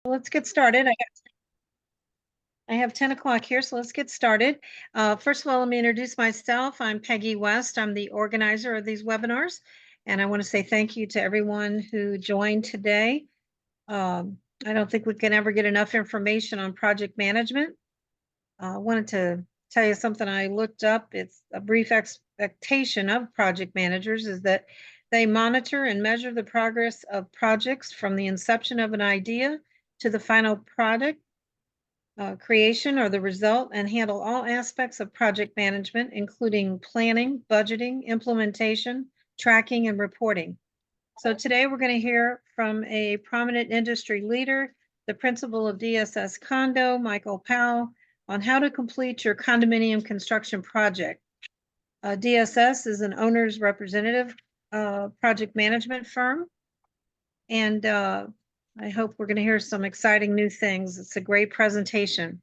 Let's get started. I have 10 o'clock here, so let's get started. First of all, let me introduce myself. I'm Peggy West. I'm the organizer of these webinars, and I want to say thank you to everyone who joined today. I don't think we can ever get enough information on project management. I wanted to tell you something I looked up. It's a brief expectation of project managers is that they monitor and measure the progress of projects from the inception of an idea to the final product creation or the result, and handle all aspects of project management, including planning, budgeting, implementation, tracking, and reporting. So today we're going to hear from a prominent industry leader, the principal of DSS Condo, Michael Pou, on how to complete your condominium construction project. DSS is an owner's representative project management firm, and I hope we're going to hear some exciting new things. It's a great presentation.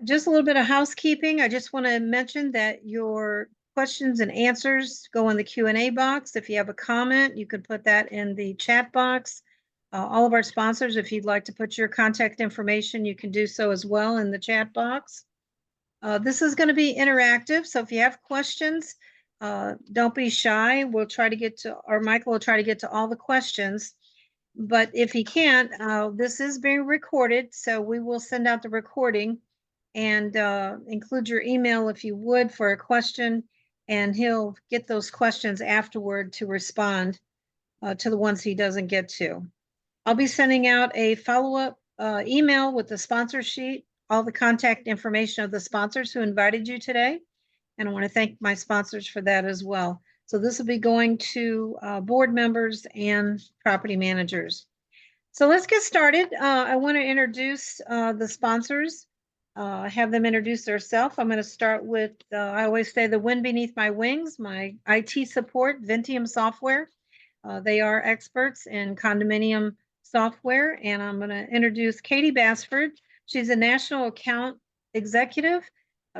Just a little bit of housekeeping. I just want to mention that your questions and answers go in the Q&A box. If you have a comment, you could put that in the chat box. All of our sponsors, if you'd like to put your contact information, you can do so as well in the chat box. This is going to be interactive, so if you have questions, don't be shy. We'll try to get to, or Michael will try to get to all the questions. But if he can't, this is being recorded, so we will send out the recording and include your email if you would for a question, and he'll get those questions afterward to respond to the ones he doesn't get to. I'll be sending out a follow-up email with the sponsor sheet, all the contact information of the sponsors who invited you today, and I want to thank my sponsors for that as well. So this will be going to board members and property managers. So let's get started. I want to introduce the sponsors, have them introduce themselves. I'm going to start with, I always say the wind beneath my wings, my IT support, Vinteum software. They are experts in condominium software, and I'm going to introduce Katie Basford. She's a national account executive.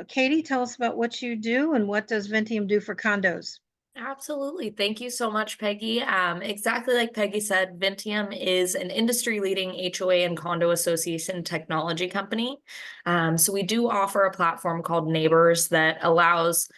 Katie, tell us about what you do and what does Vinteum do for condos? Absolutely. Thank you so much, Peggy. Exactly like Peggy said, Vinteum is an industry-leading HOA and condo association technology company. So we do offer a platform called Neigbrs that allows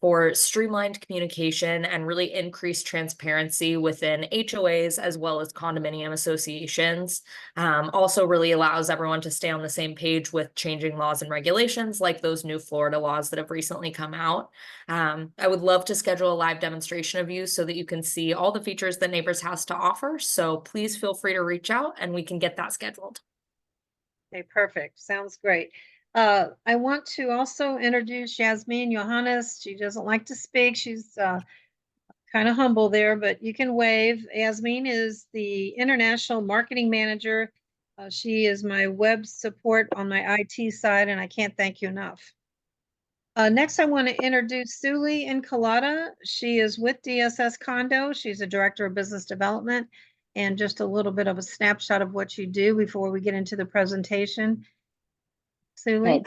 for streamlined communication and really increased transparency within HOAs as well as condominium associations. Also really allows everyone to stay on the same page with changing laws and regulations like those new Florida laws that have recently come out. I would love to schedule a live demonstration of you so that you can see all the features that Neigbrs has to offer. So please feel free to reach out and we can get that scheduled. Okay, perfect. Sounds great. I want to also introduce Yasmin Johannes. She doesn't like to speak. She's kind of humble there, but you can wave. Yasmin is the International Marketing Manager. She is my web support on my IT side, and I can't thank you enough. Next, I want to introduce Suli Incolata. She is with DSS Condo. She's a Director of Business Development, and just a little bit of a snapshot of what you do before we get into the presentation. Suli?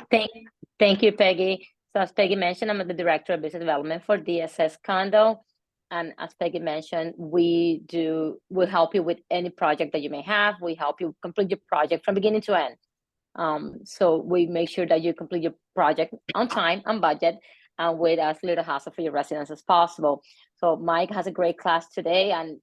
Thank you, Peggy. So as Peggy mentioned, I'm the Director of Business Development for DSS Condo. And as Peggy mentioned, we help you with any project that you may have. We help you complete your project from beginning to end. So we make sure that you complete your project on time, on budget, and with as little hassle for your residents as possible. So Mike has a great class today, and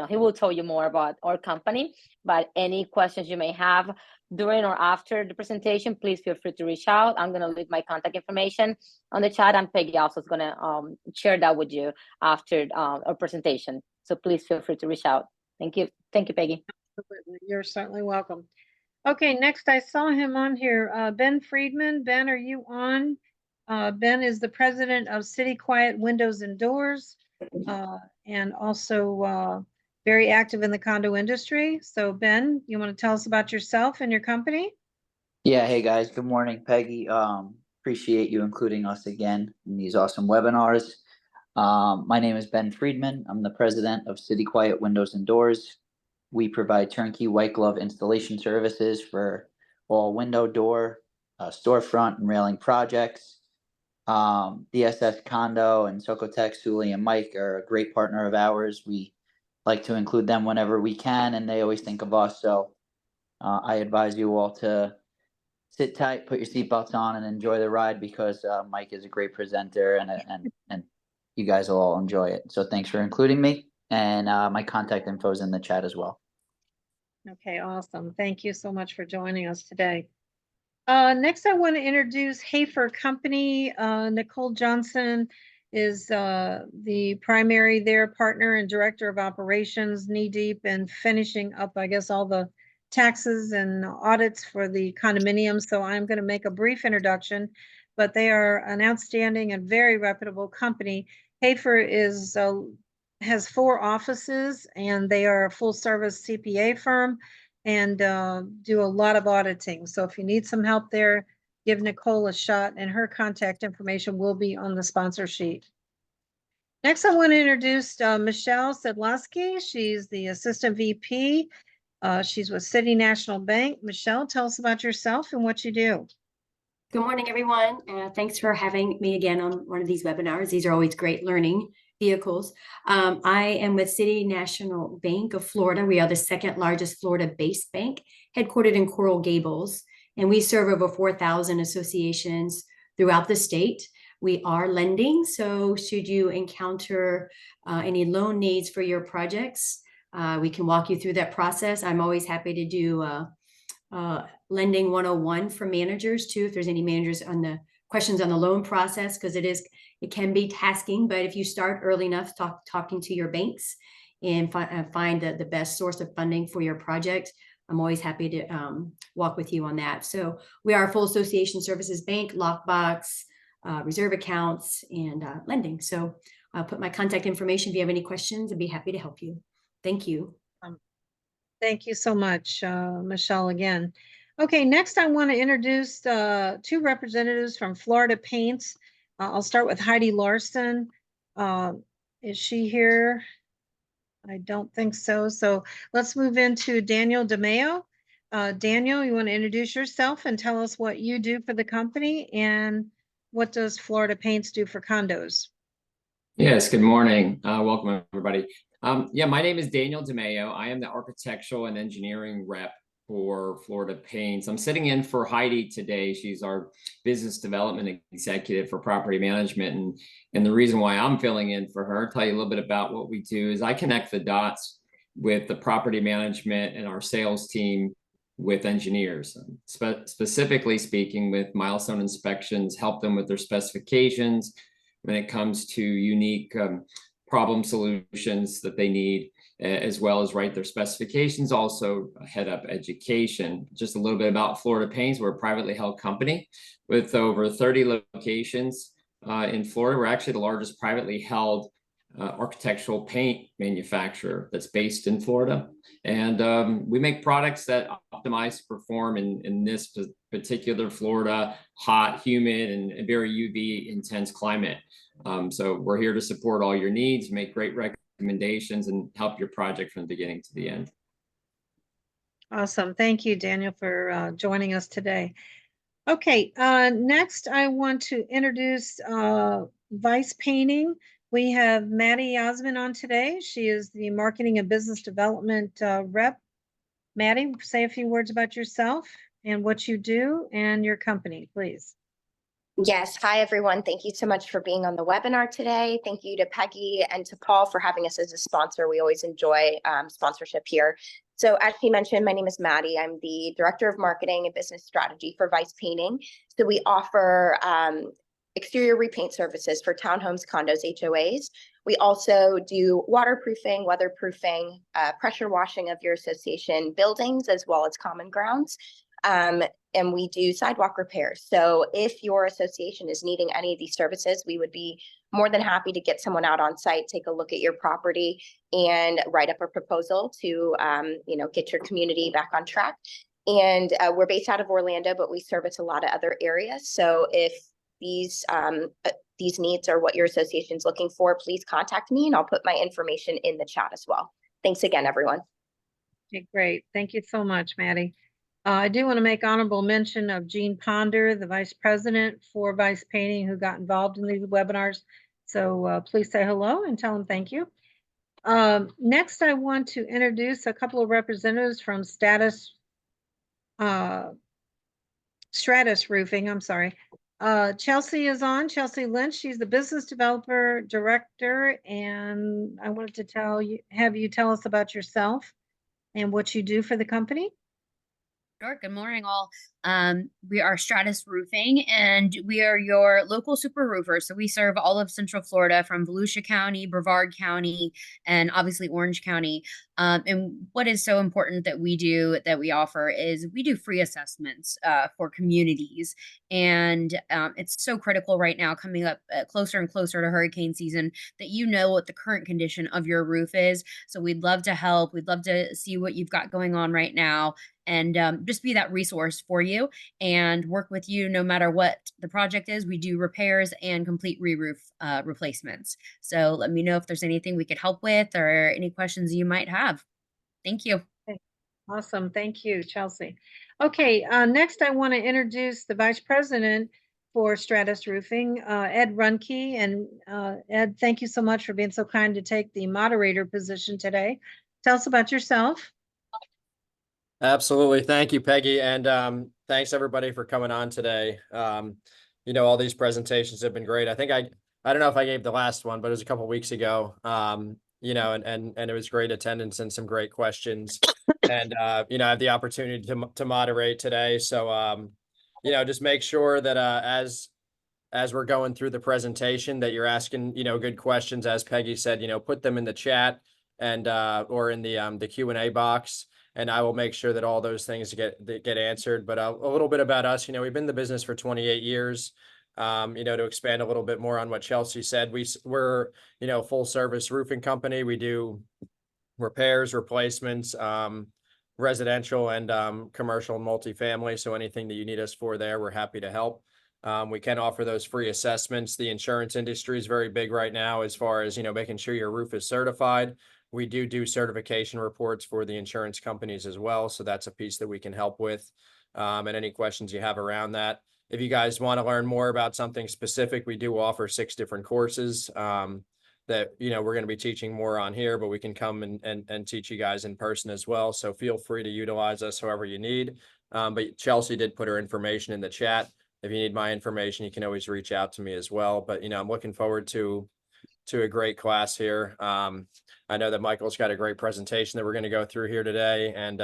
he will tell you more about our company. But any questions you may have during or after the presentation, please feel free to reach out. I'm going to leave my contact information on the chat, and Peggy also is going to share that with you after our presentation. So please feel free to reach out. Thank you, Peggy. Absolutely. You're certainly welcome. Okay, next I saw him on here, Ben Friedman. Ben, are you on? Ben is the president of City Quiet Windows and Doors, and also very active in the condo industry. So Ben, you want to tell us about yourself and your company? Yeah, hey guys, good morning, Peggy. Appreciate you including us again in these awesome webinars. My name is Ben Friedman. I'm the president of City Quiet Windows and Doors. We provide turnkey white glove installation services for all window, door, storefront, and railing projects. DSS Condo and Socotec, Suli and Mike are a great partner of ours. We like to include them whenever we can, and they always think of us. So I advise you all to sit tight, put your seatbelts on, and enjoy the ride because Mike is a great presenter, and you guys will all enjoy it. So thanks for including me, and my contact info is in the chat as well. Okay, awesome. Thank you so much for joining us today. Next, I want to introduce Hafer Company. Nicole Johnson is the primary there partner and director of operations, knee deep and finishing up, I guess, all the taxes and audits for the condominium. So I'm going to make a brief introduction, but they are an outstanding and very reputable company. Hafer is has 4 offices, and they are a full service CPA firm and do a lot of auditing. So if you need some help there, give Nicole a shot, and her contact information will be on the sponsor sheet. Next, I want to introduce Michelle Sedlowski. She's the Assistant VP. She's with City National Bank. Michelle, tell us about yourself and what you do. Good morning, everyone. Thanks for having me again on one of these webinars. These are always great learning vehicles. I am with City National Bank of Florida. We are the 2nd largest Florida-based bank, headquartered in Coral Gables, and we serve over 4,000 associations throughout the state. We are lending, so should you encounter any loan needs for your projects, we can walk you through that process. I'm always happy to do lending 101 for managers too, if there's any managers on the questions on the loan process, because it can be tasking, but if you start early enough talking to your banks and find the best source of funding for your project, I'm always happy to walk with you on that. So we are a full association services bank, lockbox, reserve accounts, and lending. So I'll put my contact information if you have any questions. I'd be happy to help you. Thank you. Thank you so much, Michelle, again. Okay, next I want to introduce 2 representatives from Florida Paints. I'll start with Heidi Larson. Is she here? I don't think so. So let's move into Daniel DeMeo. Daniel, you want to introduce yourself and tell us what you do for the company, and what does Florida Paints do for condos? Yes, good morning. Welcome, everybody. Yeah, my name is Daniel DeMeo. I am the architectural and engineering rep for Florida Paints. I'm sitting in for Heidi today. She's our business development executive for property management. And the reason why I'm filling in for her, tell you a little bit about what we do, is I connect the dots with the property management and our sales team with engineers, specifically speaking with milestone inspections, help them with their specifications when it comes to unique problem solutions that they need, as well as write their specifications, also head up education. Just a little bit about Florida Paints. We're a privately held company with over 30 locations in Florida. We're actually the largest privately held architectural paint manufacturer that's based in Florida. And we make products that optimize to perform in this particular Florida hot, humid, and very UV intense climate. So we're here to support all your needs, make great recommendations, and help your project from the beginning to the end. Awesome. Thank you, Daniel, for joining us today. Okay, next I want to introduce Vice Painting. We have Maddie Osmond on today. She is the Marketing and Business Development rep. Maddie, say a few words about yourself and what you do and your company, please. Yes. Hi, everyone. Thank you so much for being on the webinar today. Thank you to Peggy and to Paul for having us as a sponsor. We always enjoy sponsorship here. So as she mentioned, my name is Maddie. I'm the Director of Marketing and Business Strategy for Vice Painting. So we offer exterior repaint services for townhomes, condos, HOAs. We also do waterproofing, weatherproofing, pressure washing of your association buildings, as well as common grounds. And we do sidewalk repairs. So if your association is needing any of these services, we would be more than happy to get someone out on site, take a look at your property, and write up a proposal to get your community back on track. And we're based out of Orlando, but we service a lot of other areas. So if these needs are what your association is looking for, please contact me, and I'll put my information in the chat as well. Thanks again, everyone. Okay, great. Thank you so much, Maddie. I do want to make honorable mention of Jean Ponder, the Vice President for Vice Painting, who got involved in these webinars. So please say hello and tell them thank you. Next, I want to introduce a couple of representatives from Status Stratus Roofing, I'm sorry. Chelsea is on, Chelsea Lynch. She's the business developer director, and I wanted to have you tell us about yourself and what you do for the company. Sure. Good morning, all. We are Stratus Roofing, and we are your local super roofer. So we serve all of Central Florida, from Volusia County, Brevard County, and obviously Orange County. And what is so important that we offer is we do free assessments for communities. And it's so critical right now, coming up closer and closer to hurricane season, that you know what the current condition of your roof is. So we'd love to help. We'd love to see what you've got going on right now, and just be that resource for you and work with you no matter what the project is. We do repairs and complete re-roof replacements. So let me know if there's anything we could help with or any questions you might have. Thank you. Awesome. Thank you, Chelsea. Okay, next I want to introduce the Vice President for Stratus Roofing, Ed Runke. And Ed, thank you so much for being so kind to take the moderator position today. Tell us about yourself. Absolutely. Thank you, Peggy. And thanks everybody for coming on today. You know, all these presentations have been great. I think I don't know if I gave the last one, but it was a couple of weeks ago. You know, and it was great attendance and some great questions. And you know, I have the opportunity to moderate today. So you know, just make sure that as we're going through the presentation, that you're asking, you know, good questions. As Peggy said, you know, put them in the chat and or in the Q&A box. And I will make sure that all those things get answered. But a little bit about us, you know, we've been in the business for 28 years. You know, to expand a little bit more on what Chelsea said, we're, you know, full service roofing company. We do repairs, replacements, residential and commercial and multifamily. So anything that you need us for there, we're happy to help. We can offer those free assessments. The insurance industry is very big right now as far as, you know, making sure your roof is certified. We do certification reports for the insurance companies as well. So that's a piece that we can help with. And any questions you have around that. If you guys want to learn more about something specific, we do offer 6 different courses that, you know, we're going to be teaching more on here, but we can come and teach you guys in person as well. So feel free to utilize us however you need. But Chelsea did put her information in the chat. If you need my information, you can always reach out to me as well. But, you know, I'm looking forward to a great class here. I know that Michael's got a great presentation that we're going to go through here today. And,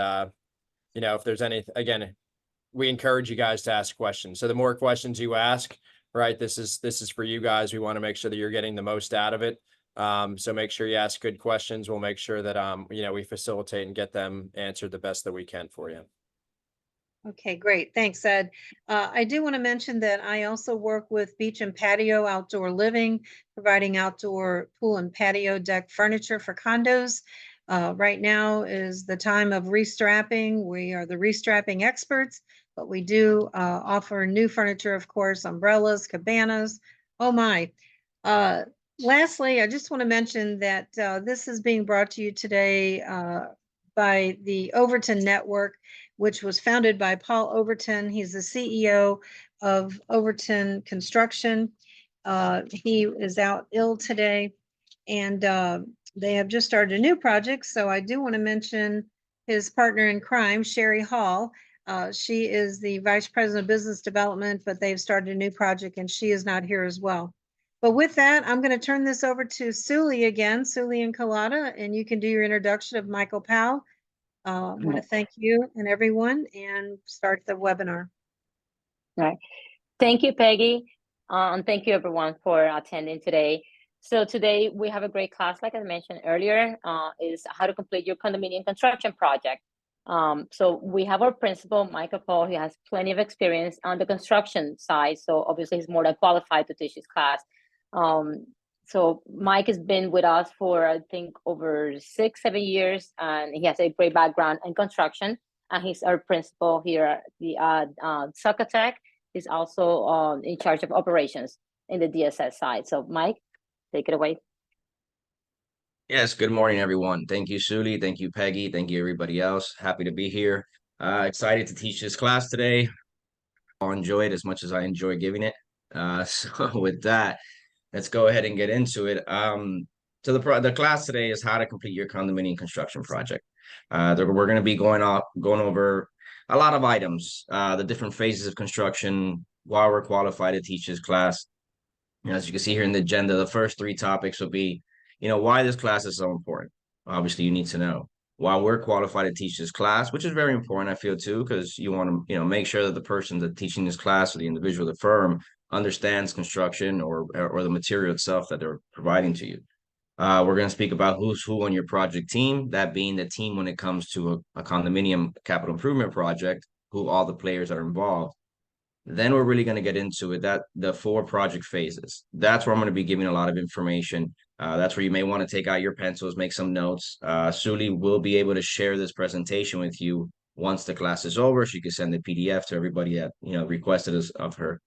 you know, if there's any, again, we encourage you guys to ask questions. So the more questions you ask, right, this is for you guys. We want to make sure that you're getting the most out of it. So make sure you ask good questions. We'll make sure that, you know, we facilitate and get them answered the best that we can for you. Okay, great. Thanks, Ed. I do want to mention that I also work with Beach and Patio Outdoor Living, providing outdoor pool and patio deck furniture for condos. Right now is the time of restrapping. We are the restrapping experts, but we do offer new furniture, of course, umbrellas, cabanas. Oh my. Lastly, I just want to mention that this is being brought to you today by the Overton Network, which was founded by Paul Overton. He's the CEO of Overton Construction. He is out ill today, and they have just started a new project. So I do want to mention his partner in crime, Sherry Hall. She is the Vice President of Business Development, but they've started a new project and she is not here as well. But with that, I'm going to turn this over to Suli again, Suli and Collada, and you can do your introduction of Michael Pou. I want to thank you and everyone and start the webinar. All right. Thank you, Peggy. And thank you everyone for attending today. So today we have a great class, like I mentioned earlier, is how to complete your condominium construction project. So we have our principal, Michael Pou. He has plenty of experience on the construction side. So obviously he's more than qualified to teach this class. So Mike has been with us for, I think, over 6-7 years, and he has a great background in construction. And he's our principal here at the Socotec. He's also in charge of operations in the DSS side. So Mike, take it away. Yes, good morning, everyone. Thank you, Suli. Thank you, Peggy. Thank you, everybody else. Happy to be here. Excited to teach this class today. I'll enjoy it as much as I enjoy giving it. So with that, let's go ahead and get into it. So the class today is how to complete your condominium construction project. We're going to be going over a lot of items, the different phases of construction, why we're qualified to teach this class. As you can see here in the agenda, the first 3 topics will be, why this class is so important. Obviously, you need to know why we're qualified to teach this class, which is very important, I feel, too, because you want to, make sure that the person that's teaching this class or the individual, the firm, understands construction or the material itself that they're providing to you. We're going to speak about who's who on your project team, that being the team when it comes to a condominium capital improvement project, who all the players are involved. Then we're really going to get into it, that the 4 project phases. That's where I'm going to be giving a lot of information. That's where you may want to take out your pencils, make some notes. Suli will be able to share this presentation with you once the class is over. She can send the PDF to everybody that requested of her.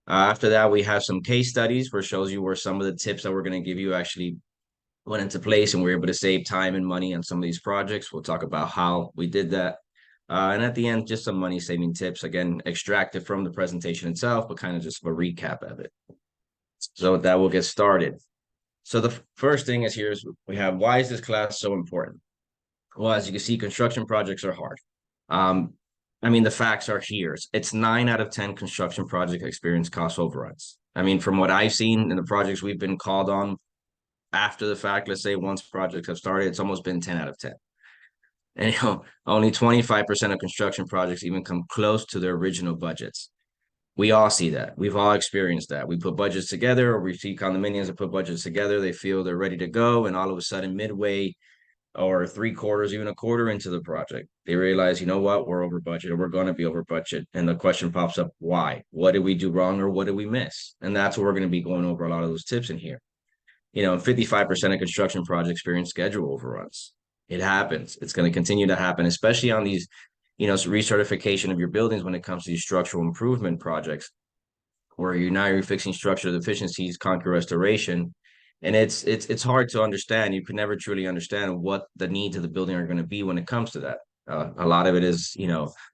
After that, we have some case studies where it shows you where some of the tips that we're going to give you actually went into place, and we're able to save time and money on some of these projects. We'll talk about how we did that. And at the end, just some money saving tips, again, extracted from the presentation itself, but kind of just a recap of it. So with that, we'll get started. So the first thing is here is we have, why is this class so important? Well, as you can see, construction projects are hard. I mean, the facts are here. It's 9 out of 10 construction projects experience cost overruns. I mean, from what I've seen in the projects we've been called on after the fact, let's say once projects have started, it's almost been 10 out of 10. And only 25% of construction projects even come close to their original budgets. We all see that. We've all experienced that. We put budgets together, or we see condominiums that put budgets together. They feel they're ready to go, and all of a sudden, midway or 3/4, even a quarter into the project, they realize, you know what, we're over budget, or we're going to be over budget. And the question pops up, why? What did we do wrong, or what did we miss? And that's what we're going to be going over a lot of those tips in here. 55% of construction projects experience schedule overruns. It happens. It's going to continue to happen, especially on these, recertification of your buildings when it comes to these structural improvement projects, where you're fixing structural deficiencies, concrete restoration, and it's hard to understand. You can never truly understand what the needs of the building are going to be when it comes to that. A lot of it is,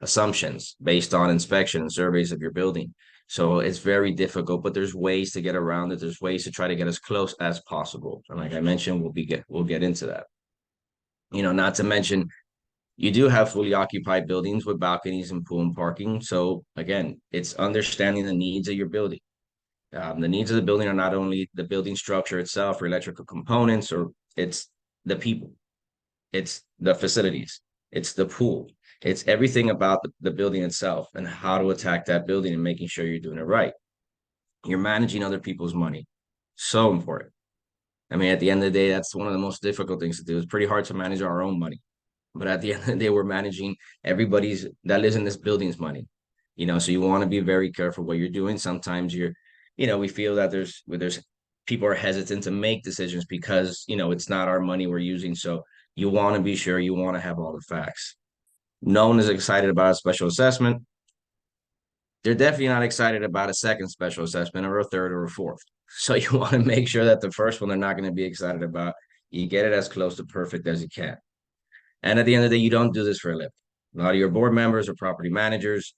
assumptions based on inspection and surveys of your building. So it's very difficult, but there's ways to get around it. There's ways to try to get as close as possible. And like I mentioned, we'll get into that. Not to mention, you do have fully occupied buildings with balconies and pool and parking. So again, it's understanding the needs of your building. The needs of the building are not only the building structure itself or electrical components, or it's the people, it's the facilities, it's the pool, it's everything about the building itself and how to attack that building and making sure you're doing it right. You're managing other people's money. So important. I mean, at the end of the day, that's one of the most difficult things to do. It's pretty hard to manage our own money. But at the end of the day, we're managing everybody's that lives in this building's money. So you want to be very careful what you're doing. Sometimes we feel that there's people are hesitant to make decisions because, it's not our money we're using. So you want to be sure, you want to have all the facts. No one is excited about a special assessment. They're definitely not excited about a second special assessment or a third or a fourth. So you want to make sure that the first one they're not going to be excited about, you get it as close to perfect as you can. And at the end of the day, you don't do this for a living. A lot of your board members or property managers,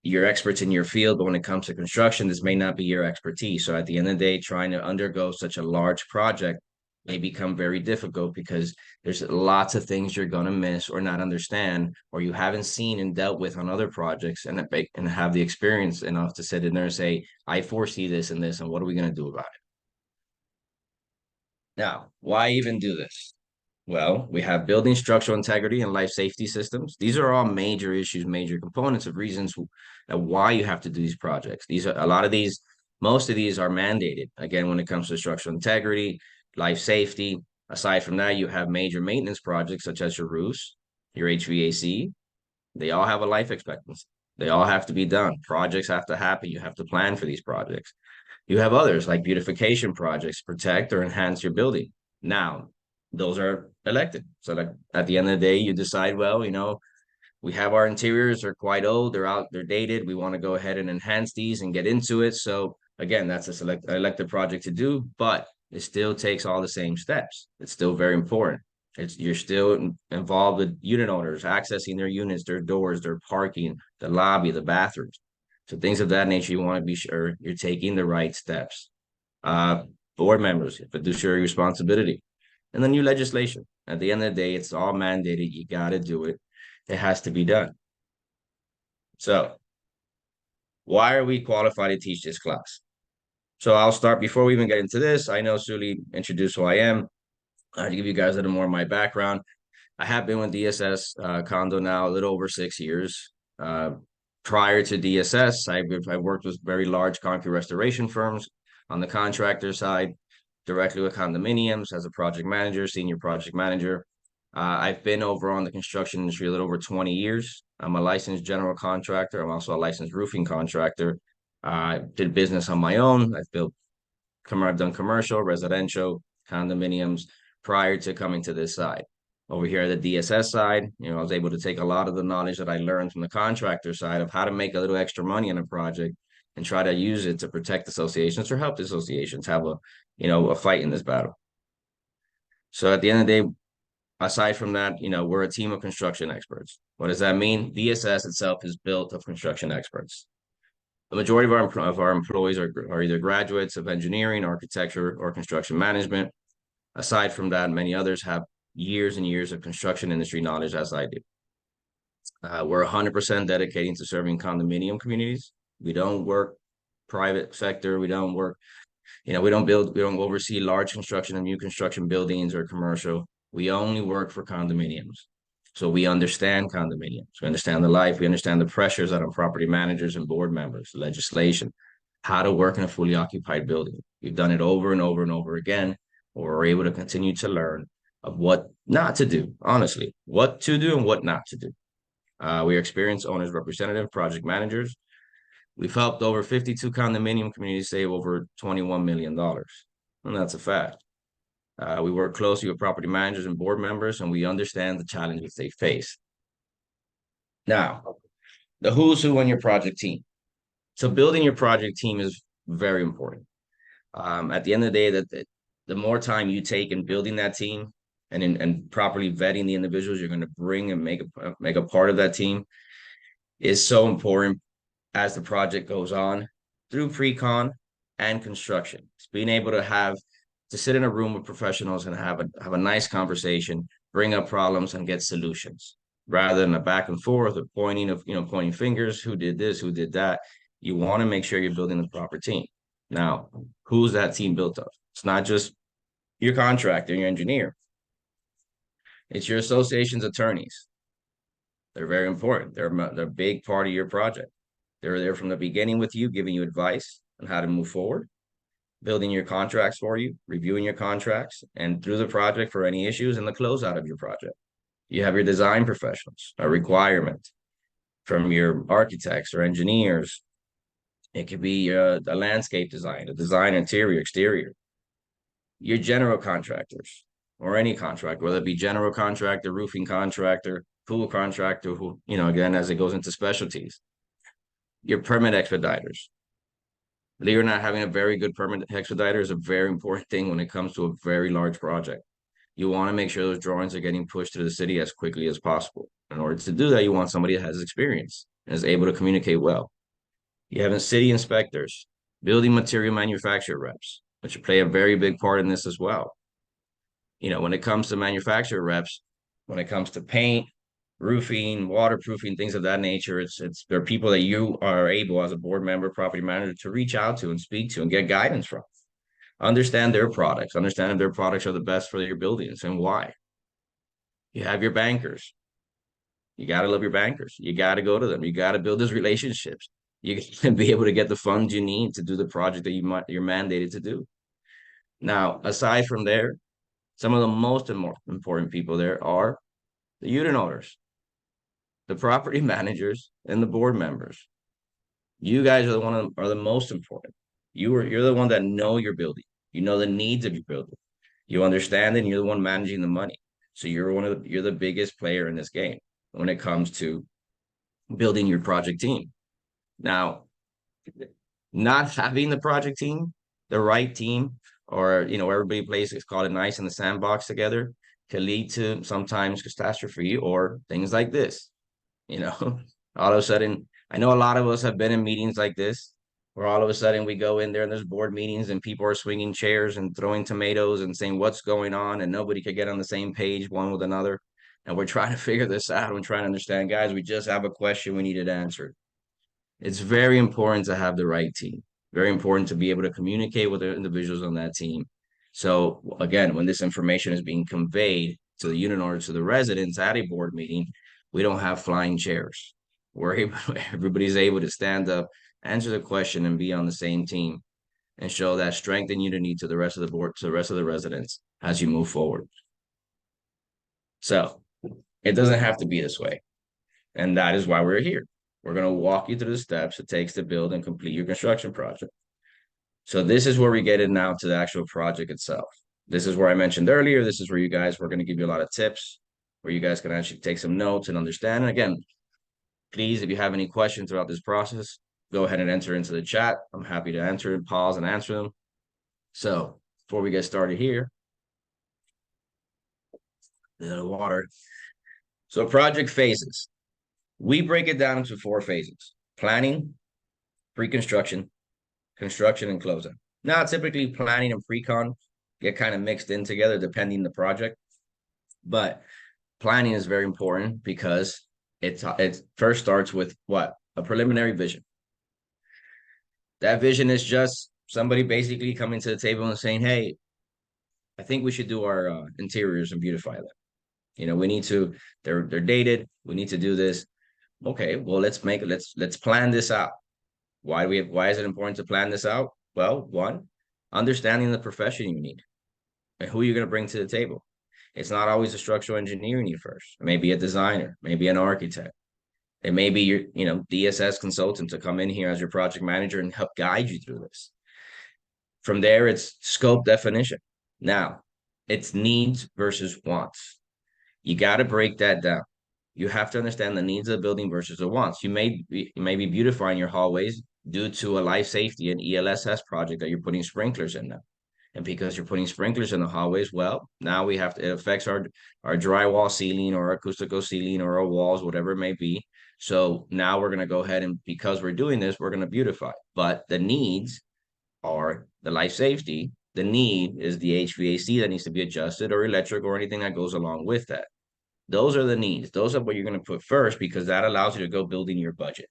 you're experts in your field, but when it comes to construction, this may not be your expertise. So at the end of the day, trying to undergo such a large project may become very difficult because there's lots of things you're going to miss or not understand, or you haven't seen and dealt with on other projects and have the experience enough to sit in there and say, I foresee this and this, and what are we going to do about it? Now, why even do this? Well, we have building structural integrity and life safety systems. These are all major issues, major components of reasons why you have to do these projects. Most of these are mandated. Again, when it comes to structural integrity, life safety. Aside from that, you have major maintenance projects such as your roofs, your HVAC. They all have a life expectancy. They all have to be done. Projects have to happen. You have to plan for these projects. You have others like beautification projects, protect or enhance your building. Now, those are elected. So like at the end of the day, you decide, well, we have our interiors, they're quite old, they're dated. We want to go ahead and enhance these and get into it. So again, that's an elected project to do, but it still takes all the same steps. It's still very important. You're still involved with unit owners, accessing their units, their doors, their parking, the lobby, the bathrooms. So things of that nature, you want to be sure you're taking the right steps. Board members, fiduciary responsibility. And the new legislation. At the end of the day, it's all mandated. You got to do it. It has to be done. So why are we qualified to teach this class? So I'll start before we even get into this. I know Suli introduced who I am. To give you guys a little more of my background, I have been with DSS Condo now a little over 6 years. Prior to DSS, I worked with very large concrete restoration firms on the contractor side, directly with condominiums as a project manager, senior project manager. I've been over on the construction industry a little over 20 years. I'm a licensed general contractor. I'm also a licensed roofing contractor. I did business on my own. I've done commercial, residential, condominiums prior to coming to this side. Over here at the DSS side, I was able to take a lot of the knowledge that I learned from the contractor side of how to make a little extra money in a project and try to use it to protect associations or help the associations have a fight in this battle. So at the end of the day, aside from that, we're a team of construction experts. What does that mean? DSS itself is built of construction experts. The majority of our employees are either graduates of engineering, architecture, or construction management. Aside from that, many others have years and years of construction industry knowledge, as I do. We're 100% dedicated to serving condominium communities. We don't work private sector. We don't work, we don't oversee large construction and new construction buildings or commercial. We only work for condominiums. So we understand condominiums. We understand the life. We understand the pressures that on property managers and board members, legislation, how to work in a fully occupied building. We've done it over and over and over again. We're able to continue to learn of what not to do, honestly, what to do and what not to do. We are experienced owners, representative, project managers. We've helped over 52 condominium communities save over $21 million. And that's a fact. We work closely with property managers and board members, and we understand the challenges they face. Now, the who's who on your project team. So building your project team is very important. At the end of the day, the more time you take in building that team and properly vetting the individuals you're going to bring and make a part of that team is so important as the project goes on through pre-con and construction. It's being able to sit in a room with professionals and have a nice conversation, bring up problems and get solutions rather than a back and forth of pointing fingers, who did this, who did that. You want to make sure you're building the proper team. Now, who's that team built of? It's not just your contractor and your engineer. It's your association's attorneys. They're very important. They're a big part of your project. They're there from the beginning with you, giving you advice on how to move forward, building your contracts for you, reviewing your contracts, and through the project for any issues and the closeout of your project. You have your design professionals, a requirement from your architects or engineers. It could be a landscape design, a design interior, exterior. Your general contractors or any contractor, whether it be general contractor, roofing contractor, pool contractor, who, again, as it goes into specialties. Your permit expediters. Believe it or not, having a very good permit expediter is a very important thing when it comes to a very large project. You want to make sure those drawings are getting pushed to the city as quickly as possible. In order to do that, you want somebody that has experience and is able to communicate well. You have city inspectors, building material manufacturer reps, which play a very big part in this as well. When it comes to manufacturer reps, when it comes to paint, roofing, waterproofing, things of that nature, there are people that you are able as a board member, property manager to reach out to and speak to and get guidance from. Understand their products, understand if their products are the best for your buildings and why. You have your bankers. You got to love your bankers. You got to go to them. You got to build those relationships. You can be able to get the funds you need to do the project that you're mandated to do. Now, aside from there, some of the most important people there are the unit owners, the property managers, and the board members. You guys are the most important. You're the one that know your building. You know the needs of your building. You understand it, and you're the one managing the money. So you're the biggest player in this game when it comes to building your project team. Now, not having the project team, the right team, or everybody plays, it's called it nice in the sandbox together, can lead to sometimes catastrophe or things like this. All of a sudden, I know a lot of us have been in meetings like this, where all of a sudden we go in there and there's board meetings and people are swinging chairs and throwing tomatoes and saying what's going on, and nobody could get on the same page one with another. and we're trying to figure this out and trying to understand, guys, we just have a question, we need it answered. It's very important to have the right team. Very important to be able to communicate with the individuals on that team. So again, when this information is being conveyed to the unit or to the residents at a board meeting, we don't have flying chairs. Everybody's able to stand up, answer the question, and be on the same team, and show that strength and unity to the rest of the board, to the rest of the residents as you move forward. So it doesn't have to be this way. And that is why we're here. We're going to walk you through the steps it takes to build and complete your construction project. So this is where we get it now to the actual project itself. This is where I mentioned earlier, this is where we're going to give you a lot of tips, where you guys can actually take some notes and understand. And again, please, if you have any questions throughout this process, go ahead and enter into the chat. I'm happy to answer and pause and answer them. So before we get started here, a little water. So project phases. We break it down into 4 phases: planning, pre-construction, construction, and closing. Now, typically planning and pre-con get kind of mixed in together depending on the project. But planning is very important because it first starts with what? A preliminary vision. That vision is just somebody basically coming to the table and saying, hey, I think we should do our interiors and beautify them. You know, we need to, they're dated, we need to do this. Okay, well, let's plan this out. Why is it important to plan this out? Well, one, understanding the profession you need and who you're going to bring to the table. It's not always a structural engineer you need first. It may be a designer, maybe an architect. It may be your, DSS consultant to come in here as your project manager and help guide you through this. From there, it's scope definition. Now, it's needs versus wants. You got to break that down. You have to understand the needs of the building versus the wants. You may be beautifying your hallways due to a life safety and ELSS project that you're putting sprinklers in them. And because you're putting sprinklers in the hallways, well, now it affects our drywall ceiling or acoustical ceiling or our walls, whatever it may be. So now we're going to go ahead and, because we're doing this, we're going to beautify. But the needs are the life safety. The need is the HVAC that needs to be adjusted, or electric, or anything that goes along with that. Those are the needs. Those are what you're going to put first, because that allows you to go building your budget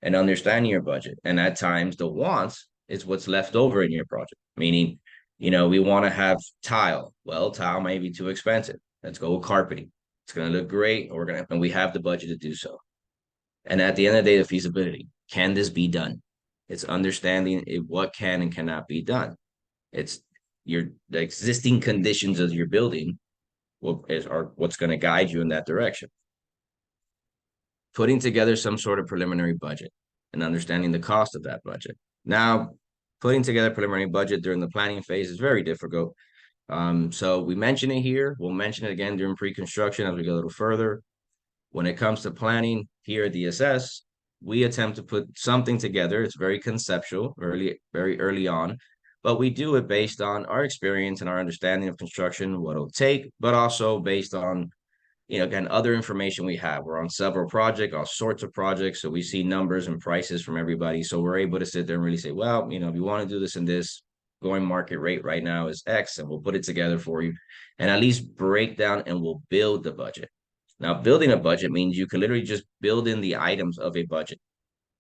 and understanding your budget. And at times the wants is what's left over in your project, meaning, we want to have tile. Well, tile may be too expensive. Let's go with carpeting. It's going to look great. And we have the budget to do so. And at the end of the day, the feasibility, can this be done? It's understanding what can and cannot be done. It's the existing conditions of your building are what's going to guide you in that direction. Putting together some sort of preliminary budget and understanding the cost of that budget. Now, putting together a preliminary budget during the planning phase is very difficult. So we mention it here. We'll mention it again during pre-construction as we go a little further. When it comes to planning here at DSS, we attempt to put something together. It's very conceptual, very early on, but we do it based on our experience and our understanding of construction, what it'll take, but also based on, again, other information we have. We're on several projects, all sorts of projects, so we see numbers and prices from everybody. So we're able to sit there and really say, well, if you want to do this and this, going market rate right now is X, and we'll put it together for you and at least break down, and we'll build the budget. Now, building a budget means you can literally just build in the items of a budget,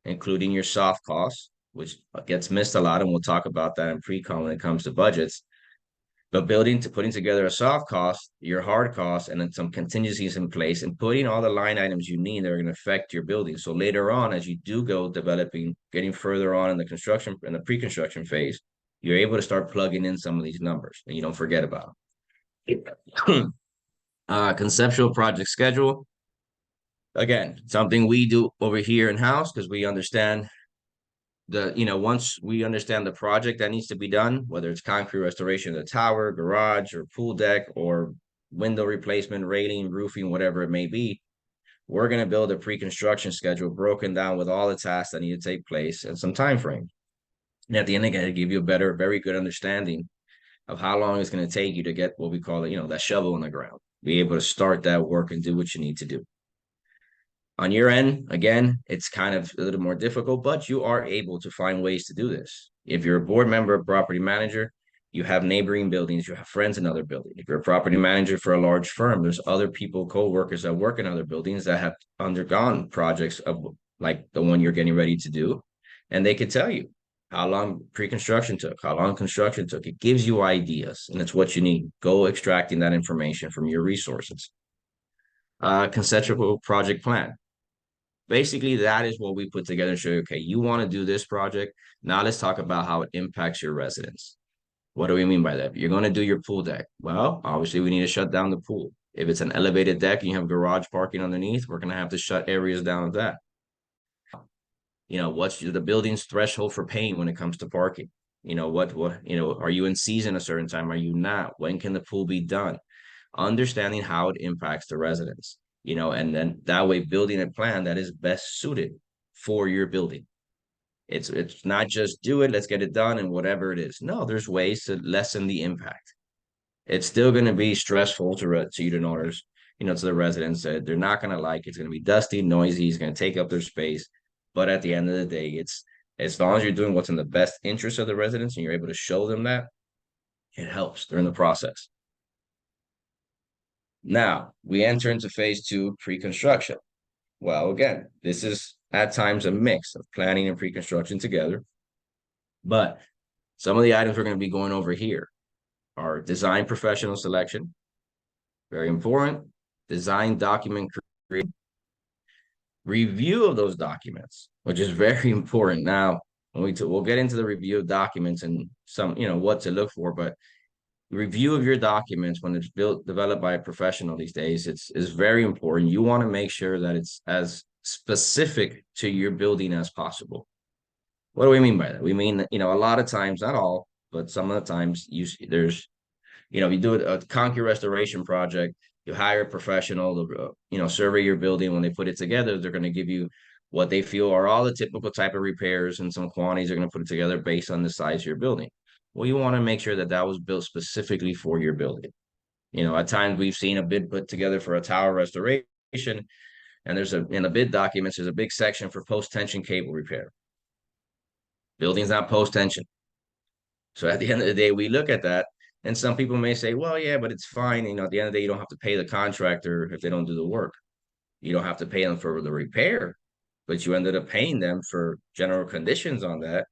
including your soft costs, which gets missed a lot, and we'll talk about that in pre-con when it comes to budgets. But putting together a soft cost, your hard cost, and then some contingencies in place, and putting all the line items you need that are going to affect your building. So later on, as you do go developing, getting further on in the construction and the pre-construction phase, you're able to start plugging in some of these numbers, and you don't forget about them. Conceptual project schedule. Again, something we do over here in-house, because we understand once we understand the project that needs to be done, whether it's concrete restoration of the tower, garage, or pool deck, or window replacement, railing, roofing, whatever it may be, we're going to build a pre-construction schedule broken down with all the tasks that need to take place and some time frame. And at the end, again, to give you a very good understanding of how long it's going to take you to get what we call it, that shovel in the ground, be able to start that work and do what you need to do. On your end, again, it's kind of a little more difficult, but you are able to find ways to do this. If you're a board member, a property manager, You have neighboring buildings, you have friends in other buildings. If you're a property manager for a large firm, there's other people, co-workers that work in other buildings that have undergone projects of like the one you're getting ready to do. And they could tell you how long pre-construction took, how long construction took. It gives you ideas, and it's what you need. Go extracting that information from your resources. Conceptual project plan. Basically, that is what we put together and show you, okay, you want to do this project. Now let's talk about how it impacts your residents. What do we mean by that? You're going to do your pool deck. Well, obviously, we need to shut down the pool. If it's an elevated deck and you have garage parking underneath, we're going to have to shut areas down of that. You know, what's the building's threshold for paying when it comes to parking? You know, are you in season a certain time? Are you not? When can the pool be done? Understanding how it impacts the residents, you know, and then that way building a plan that is best suited for your building. It's not just do it, let's get it done and whatever it is. No, there's ways to lessen the impact. It's still going to be stressful to unit owners, you know, to the residents that they're not going to like. It's going to be dusty, noisy, it's going to take up their space. But at the end of the day, it's as long as you're doing what's in the best interest of the residents and you're able to show them that, it helps during the process. Now we enter into phase 2, pre-construction. Well, again, this is at times a mix of planning and pre-construction together. But some of the items we're going to be going over here are design professional selection, very important, design document creation, review of those documents, which is very important. Now, we'll get into the review of documents and some, you know, what to look for, but review of your documents when it's developed by a professional these days, is very important. You want to make sure that it's as specific to your building as possible. What do we mean by that? We mean that, you know, a lot of times, not all, but some of the times you do a concrete restoration project, you hire a professional to, you know, survey your building. When they put it together, they're going to give you what they feel are all the typical type of repairs and some quantities. They're going to put it together based on the size of your building. Well, you want to make sure that that was built specifically for your building. You know, at times we've seen a bid put together for a tower restoration, and in the bid documents, there's a big section for post-tension cable repair. Building's not post-tension. So at the end of the day, we look at that, and some people may say, well, yeah, but it's fine. You know, at the end of the day, you don't have to pay the contractor if they don't do the work. You don't have to pay them for the repair, but you ended up paying them for general conditions on that.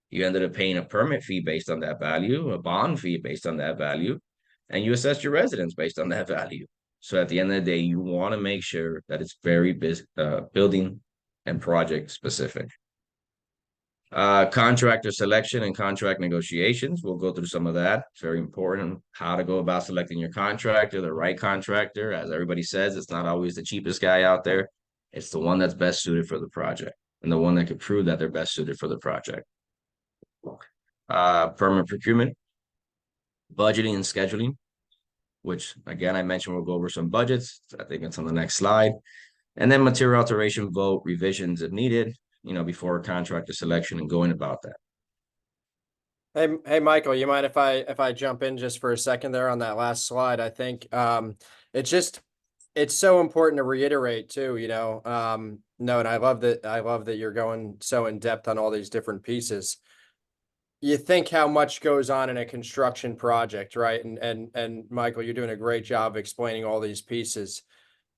You ended up paying a permit fee based on that value, a bond fee based on that value, and you assess your residents based on that value. So at the end of the day, you want to make sure that it's very building and project specific. Contractor selection and contract negotiations. We'll go through some of that. It's very important how to go about selecting your contractor, the right contractor. As everybody says, it's not always the cheapest guy out there. It's the one that's best suited for the project and the one that can prove that they're best suited for the project. Permanent procurement, budgeting and scheduling, which again, I mentioned we'll go over some budgets. I think it's on the next slide. And then material alteration vote, revisions if needed, you know, before contractor selection and going about that. Hey, Michael, you mind if I jump in just for a second there on that last slide? I think it's so important to reiterate too, you know, no, and I love that you're going so in depth on all these different pieces. You think how much goes on in a construction project, right? And Michael, you're doing a great job explaining all these pieces.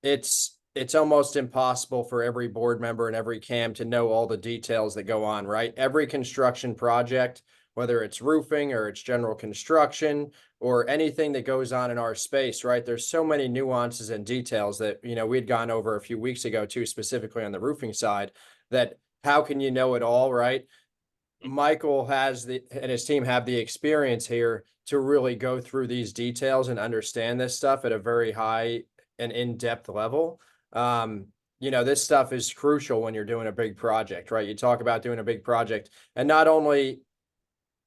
It's almost impossible for every board member and every CAM to know all the details that go on, right? Every construction project, whether it's roofing or it's general construction or anything that goes on in our space, right? There's so many nuances and details that, you know, we'd gone over a few weeks ago too, specifically on the roofing side, that how can you know it all, right? Michael and his team have the experience here to really go through these details and understand this stuff at a very high and in-depth level. You know, this stuff is crucial when you're doing a big project, right? You talk about doing a big project, and not only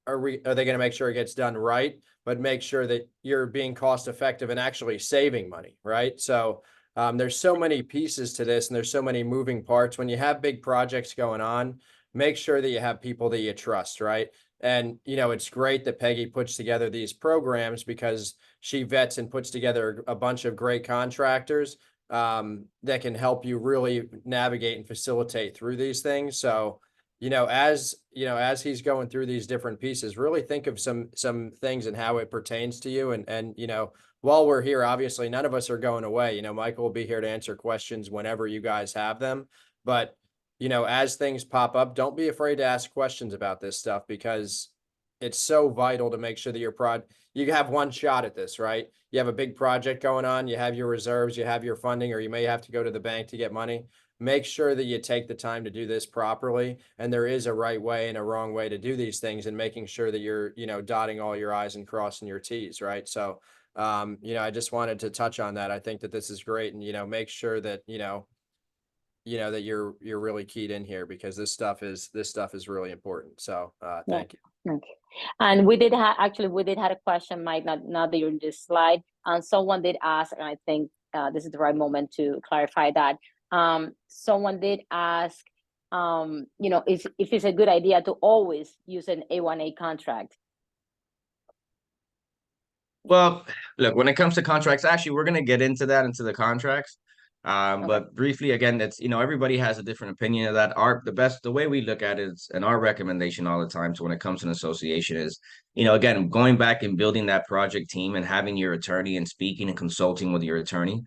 are they going to make sure it gets done right, but make sure that you're being cost effective and actually saving money, right? So there's so many pieces to this, and there's so many moving parts. When you have big projects going on, make sure that you have people that you trust, right? And, you know, it's great that Peggy puts together these programs because she vets and puts together a bunch of great contractors that can help you really navigate and facilitate through these things. So, as he's going through these different pieces, really think of some things and how it pertains to you. And while we're here, obviously none of us are going away. Michael will be here to answer questions whenever you guys have them. But as things pop up, don't be afraid to ask questions about this stuff, because it's so vital to make sure that you have one shot at this, right? You have a big project going on, you have your reserves, you have your funding, or you may have to go to the bank to get money. Make sure that you take the time to do this properly. And there is a right way and a wrong way to do these things, and making sure that you're, dotting all your I's and crossing your T's, right? So, I just wanted to touch on that. I think that this is great, and, make sure that, that you're really keyed in here, because this stuff is really important. So, thank you. Okay. And we did have a question, Mike, not that you're in this slide. Someone did ask, and I think this is the right moment to clarify that. Someone did ask, if it's a good idea to always use an A1A contract. Well, look, when it comes to contracts, actually, we're going to get into the contracts. But briefly, again, that's, everybody has a different opinion of that. The way we look at it is, and our recommendation all the time, so when it comes to an association is, again, going back and building that project team and having your attorney and speaking and consulting with your attorney.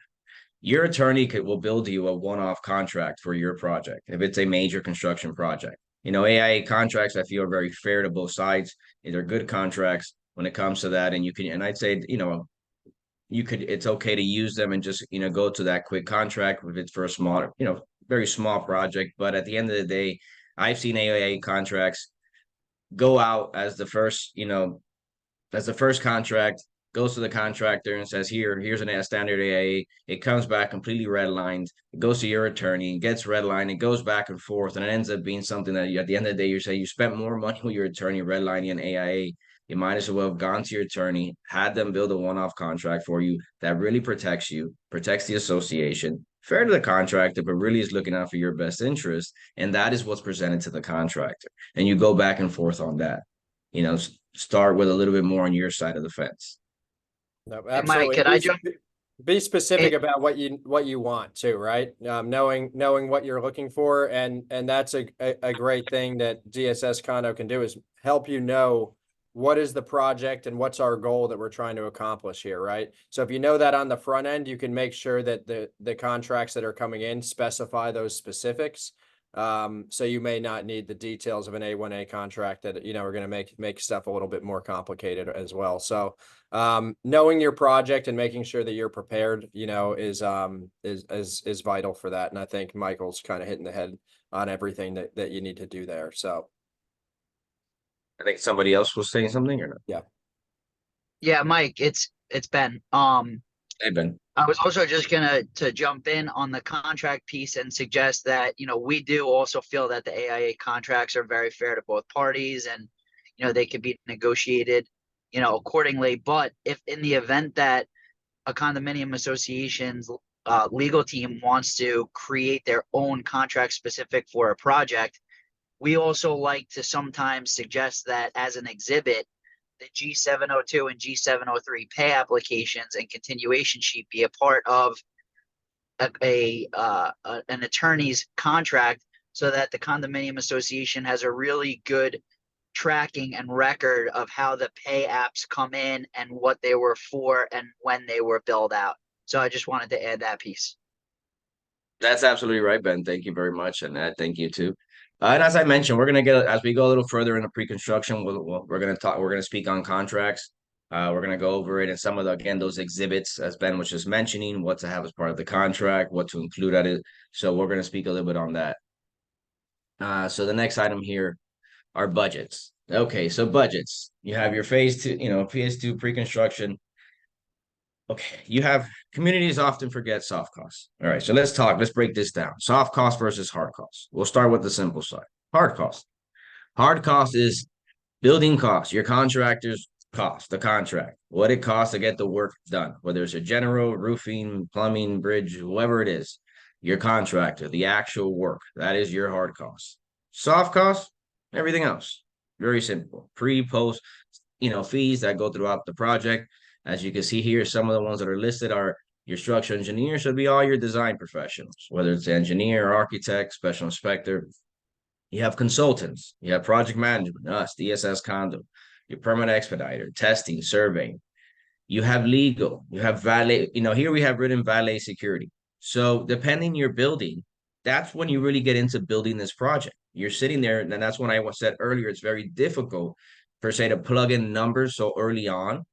Your attorney will build you a one-off contract for your project if it's a major construction project. AIA contracts, I feel, are very fair to both sides. They're good contracts when it comes to that, and I'd say, it's okay to use them and just, go to that quick contract if it's for a small, very small project. But at the end of the day, I've seen AIA contracts go out as the first contract, goes to the contractor and says, here's a standard AIA. It comes back completely redlined. It goes to your attorney, gets redlined, it goes back and forth, and it ends up being something that at the end of the day, you're saying you spent more money with your attorney redlining an AIA. You might as well have gone to your attorney, had them build a one-off contract for you that really protects you, protects the association, fair to the contractor, but really is looking out for your best interest. And that is what's presented to the contractor. And you go back and forth on that. Start with a little bit more on your side of the fence. No, absolutely. Mike, can I jump? Be specific about what you want too, right? Knowing what you're looking for, and that's a great thing that DSS Condo can do, is help you know what is the project and what's our goal that we're trying to accomplish here, right? So if you know that on the front end, you can make sure that the contracts that are coming in specify those specifics. So you may not need the details of an A1A contract that, are going to make stuff a little bit more complicated as well. So, knowing your project and making sure that you're prepared, is vital for that. And I think Michael's kind of hitting the head on everything that you need to do there. So. I think somebody else was saying something, or not? Yeah, Mike, it's Ben. Hey, Ben. I was also just gonna jump in on the contract piece and suggest that, we do also feel that the AIA contracts are very fair to both parties, and, they could be negotiated, accordingly. But if in the event that a condominium association's legal team wants to create their own contract specific for a project, we also like to sometimes suggest that as an exhibit, the G702 and G703 pay applications and continuation sheet be a part of an attorney's contract, so that the condominium association has a really good tracking and record of how the pay apps come in and what they were for and when they were billed out. So I just wanted to add that piece. That's absolutely right, Ben. Thank you very much. And thank you too. And as I mentioned, we're going to get, as we go a little further into pre-construction, we're going to speak on contracts. We're going to go over it and some of those exhibits, as Ben was just mentioning, what to have as part of the contract, what to include at it. So we're going to speak a little bit on that. So the next item here are budgets. Okay, so budgets. You have your phase 2, phase 2 pre-construction. Okay, you have communities often forget soft costs. All right, so let's break this down. Soft cost versus hard costs. We'll start with the simple side. Hard cost. Hard cost is building costs, your contractor's cost, the contract, what it costs to get the work done, whether it's a general, roofing, plumbing, bridge, whoever it is, your contractor, the actual work, that is your hard cost. Soft cost, everything else. Very simple. Pre, post, fees that go throughout the project. As you can see here, some of the ones that are listed are your structural engineer, should be all your design professionals, whether it's engineer, architect, special inspector. You have consultants, you have project management, us, DSS Condo, your permit expediter, testing, surveying. You have legal, you have valet, here we have written valet security. So depending your building, that's when you really get into building this project. You're sitting there, and that's when I said earlier, it's very difficult per se to plug in numbers so early on,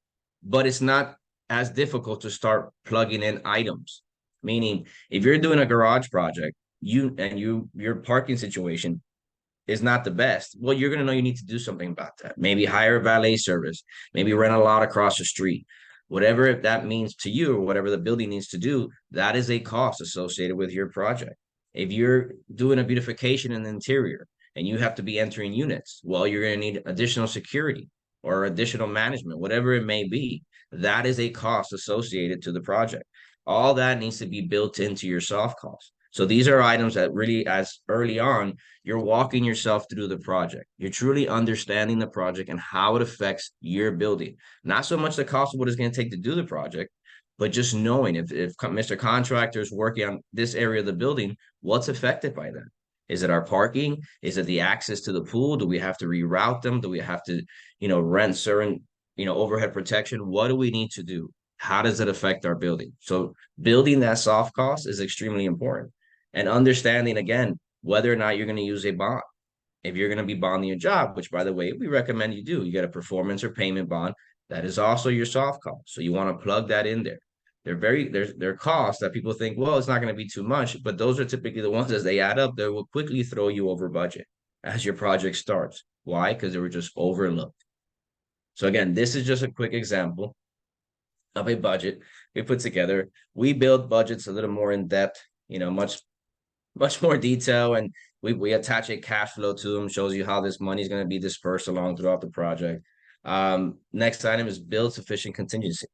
but it's not as difficult to start plugging in items. Meaning, if you're doing a garage project, your parking situation is not the best, well, you're going to know you need to do something about that. Maybe hire a valet service, maybe rent a lot across the street, whatever that means to you, or whatever the building needs to do, that is a cost associated with your project. If you're doing a beautification in the interior and you have to be entering units, well, you're going to need additional security or additional management, whatever it may be. That is a cost associated to the project. All that needs to be built into your soft costs. So these are items that really, as early on, you're walking yourself through the project. You're truly understanding the project and how it affects your building. Not so much the cost of what it's going to take to do the project, but just knowing if Mr. Contractor is working on this area of the building, what's affected by that? Is it our parking? Is it the access to the pool? Do we have to reroute them? Do we have to, rent certain, overhead protection? What do we need to do? How does it affect our building? So building that soft cost is extremely important. And understanding, again, whether or not you're going to use a bond. If you're going to be bonding your job, which, by the way, we recommend you do, you get a performance or payment bond. That is also your soft cost. So you want to plug that in there. They're costs that people think, well, it's not going to be too much, but those are typically the ones, as they add up, they will quickly throw you over budget as your project starts. Why? Because they were just overlooked. So again, this is just a quick example of a budget we put together. We build budgets a little more in depth, much more detail, and we attach a cash flow to them, shows you how this money is going to be dispersed along throughout the project. Next item is build sufficient contingency.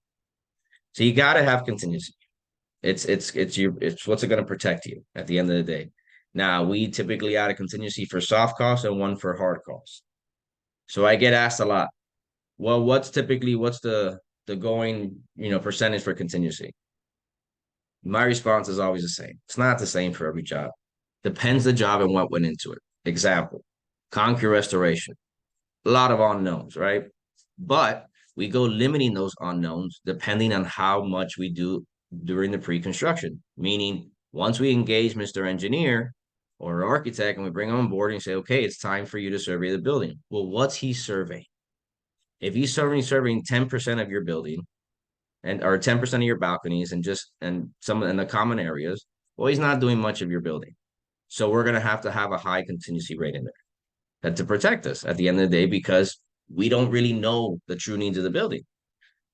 So you got to have contingency. It's what's going to protect you at the end of the day. Now, we typically add a contingency for soft costs and one for hard costs. So I get asked a lot, well, what's the going, percentage for contingency? My response is always the same. It's not the same for every job. Depends the job and what went into it. Example, concrete restoration. A lot of unknowns, right? But we go limiting those unknowns depending on how much we do during the pre-construction. Meaning, once we engage Mr. Engineer or architect and we bring him on board and say, okay, it's time for you to survey the building. Well, what's he surveying? If he's surveying 10% of your building, or 10% of your balconies and some in the common areas, well, he's not doing much of your building. So we're going to have a high contingency rate in there to protect us at the end of the day, because we don't really know the true needs of the building.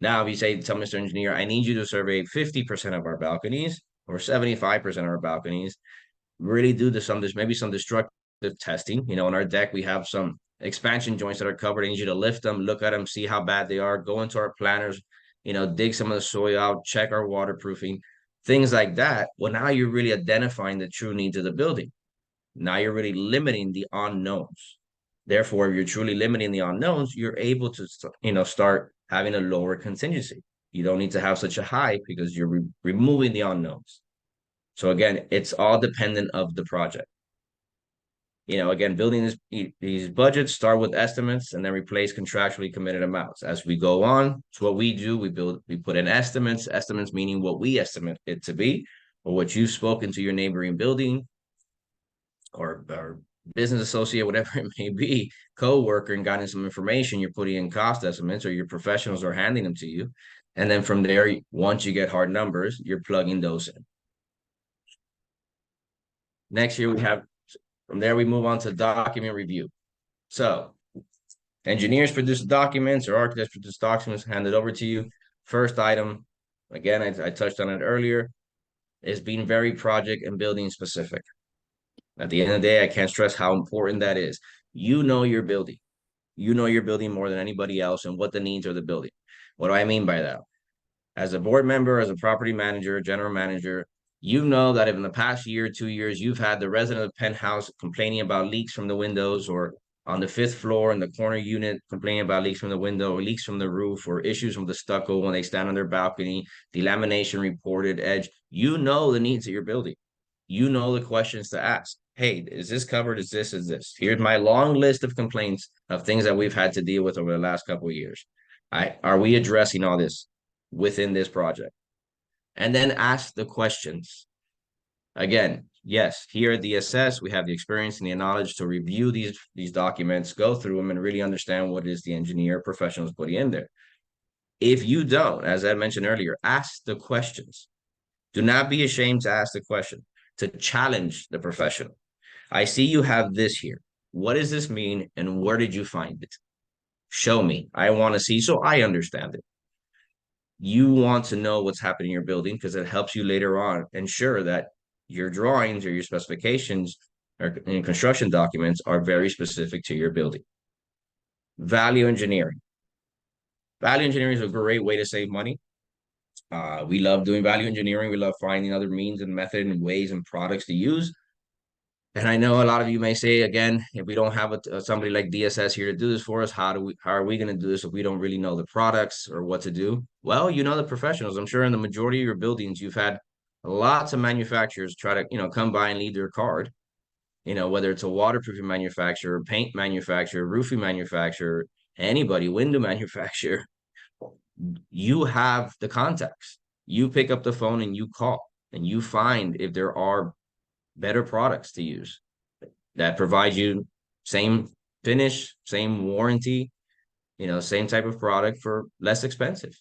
Now, if you say, tell Mr. Engineer, I need you to survey 50% of our balconies or 75% of our balconies, really do there's maybe some destructive testing. In our deck, we have some expansion joints that are covered. I need you to lift them, look at them, see how bad they are, go into our planners, dig some of the soil out, check our waterproofing, things like that. Well, now you're really identifying the true needs of the building. Now you're really limiting the unknowns. Therefore, if you're truly limiting the unknowns, you're able to, start having a lower contingency. You don't need to have such a high because you're removing the unknowns. So again, it's all dependent of the project. Again, building these budgets start with estimates and then replace contractually committed amounts. As we go on, it's what we do. We put in estimates meaning what we estimate it to be, or what you've spoken to your neighboring building or business associate, whatever it may be, co-worker, and gotten some information. You're putting in cost estimates, or your professionals are handing them to you. And then from there, once you get hard numbers, you're plugging those in. Next year, from there, we move on to document review. So engineers produce documents or architects produce documents, handed over to you. First item, again, I touched on it earlier, is being very project and building specific. At the end of the day, I can't stress how important that is. You know your building. You know your building more than anybody else and what the needs of the building. What do I mean by that? As a board member, as a property manager, general manager, you know that if in the past year, 2 years, you've had the resident of the penthouse complaining about leaks from the windows, or on the 5th floor in the corner unit complaining about leaks from the window, or leaks from the roof, or issues from the stucco when they stand on their balcony, delamination reported, edge, you know the needs of your building. You know the questions to ask. hey, is this covered? Is this? Here's my long list of complaints of things that we've had to deal with over the last couple of years. Are we addressing all this within this project? And then ask the questions. Again, yes, here at DSS, we have the experience and the knowledge to review these documents, go through them, and really understand what it is the engineer professionals putting in there. If you don't, as I mentioned earlier, ask the questions. Do not be ashamed to ask the question, to challenge the professional. I see you have this here. What does this mean, and where did you find it? Show me. I want to see so I understand it. You want to know what's happening in your building because it helps you later on ensure that your drawings or your specifications or in construction documents are very specific to your building. Value engineering. Value engineering is a great way to save money. We love doing value engineering. We love finding other means and method and ways and products to use. And I know a lot of you may say, again, if we don't have somebody like DSS here to do this for us, how are we going to do this if we don't really know the products or what to do? Well, you know the professionals. I'm sure in the majority of your buildings, you've had lots of manufacturers try to, come by and leave their card. Whether it's a waterproofing manufacturer, paint manufacturer, roofing manufacturer, anybody, window manufacturer, you have the contacts. You pick up the phone and you call and you find if there are better products to use that provide you same finish, same warranty, same type of product for less expensive.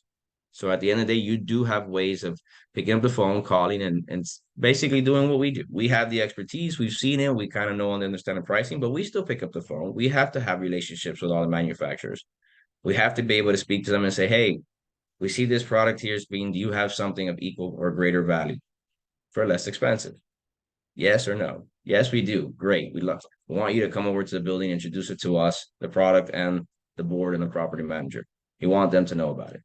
So at the end of the day, you do have ways of picking up the phone, calling, and basically doing what we do. We have the expertise. We've seen it. We kind of know and understand the pricing, but we still pick up the phone. We have to have relationships with all the manufacturers. We have to be able to speak to them and say, hey, we see this product here is being, do you have something of equal or greater value for less expensive? Yes or no? Yes, we do. Great. We want you to come over to the building, introduce it to us, the product and the board and the property manager. You want them to know about it.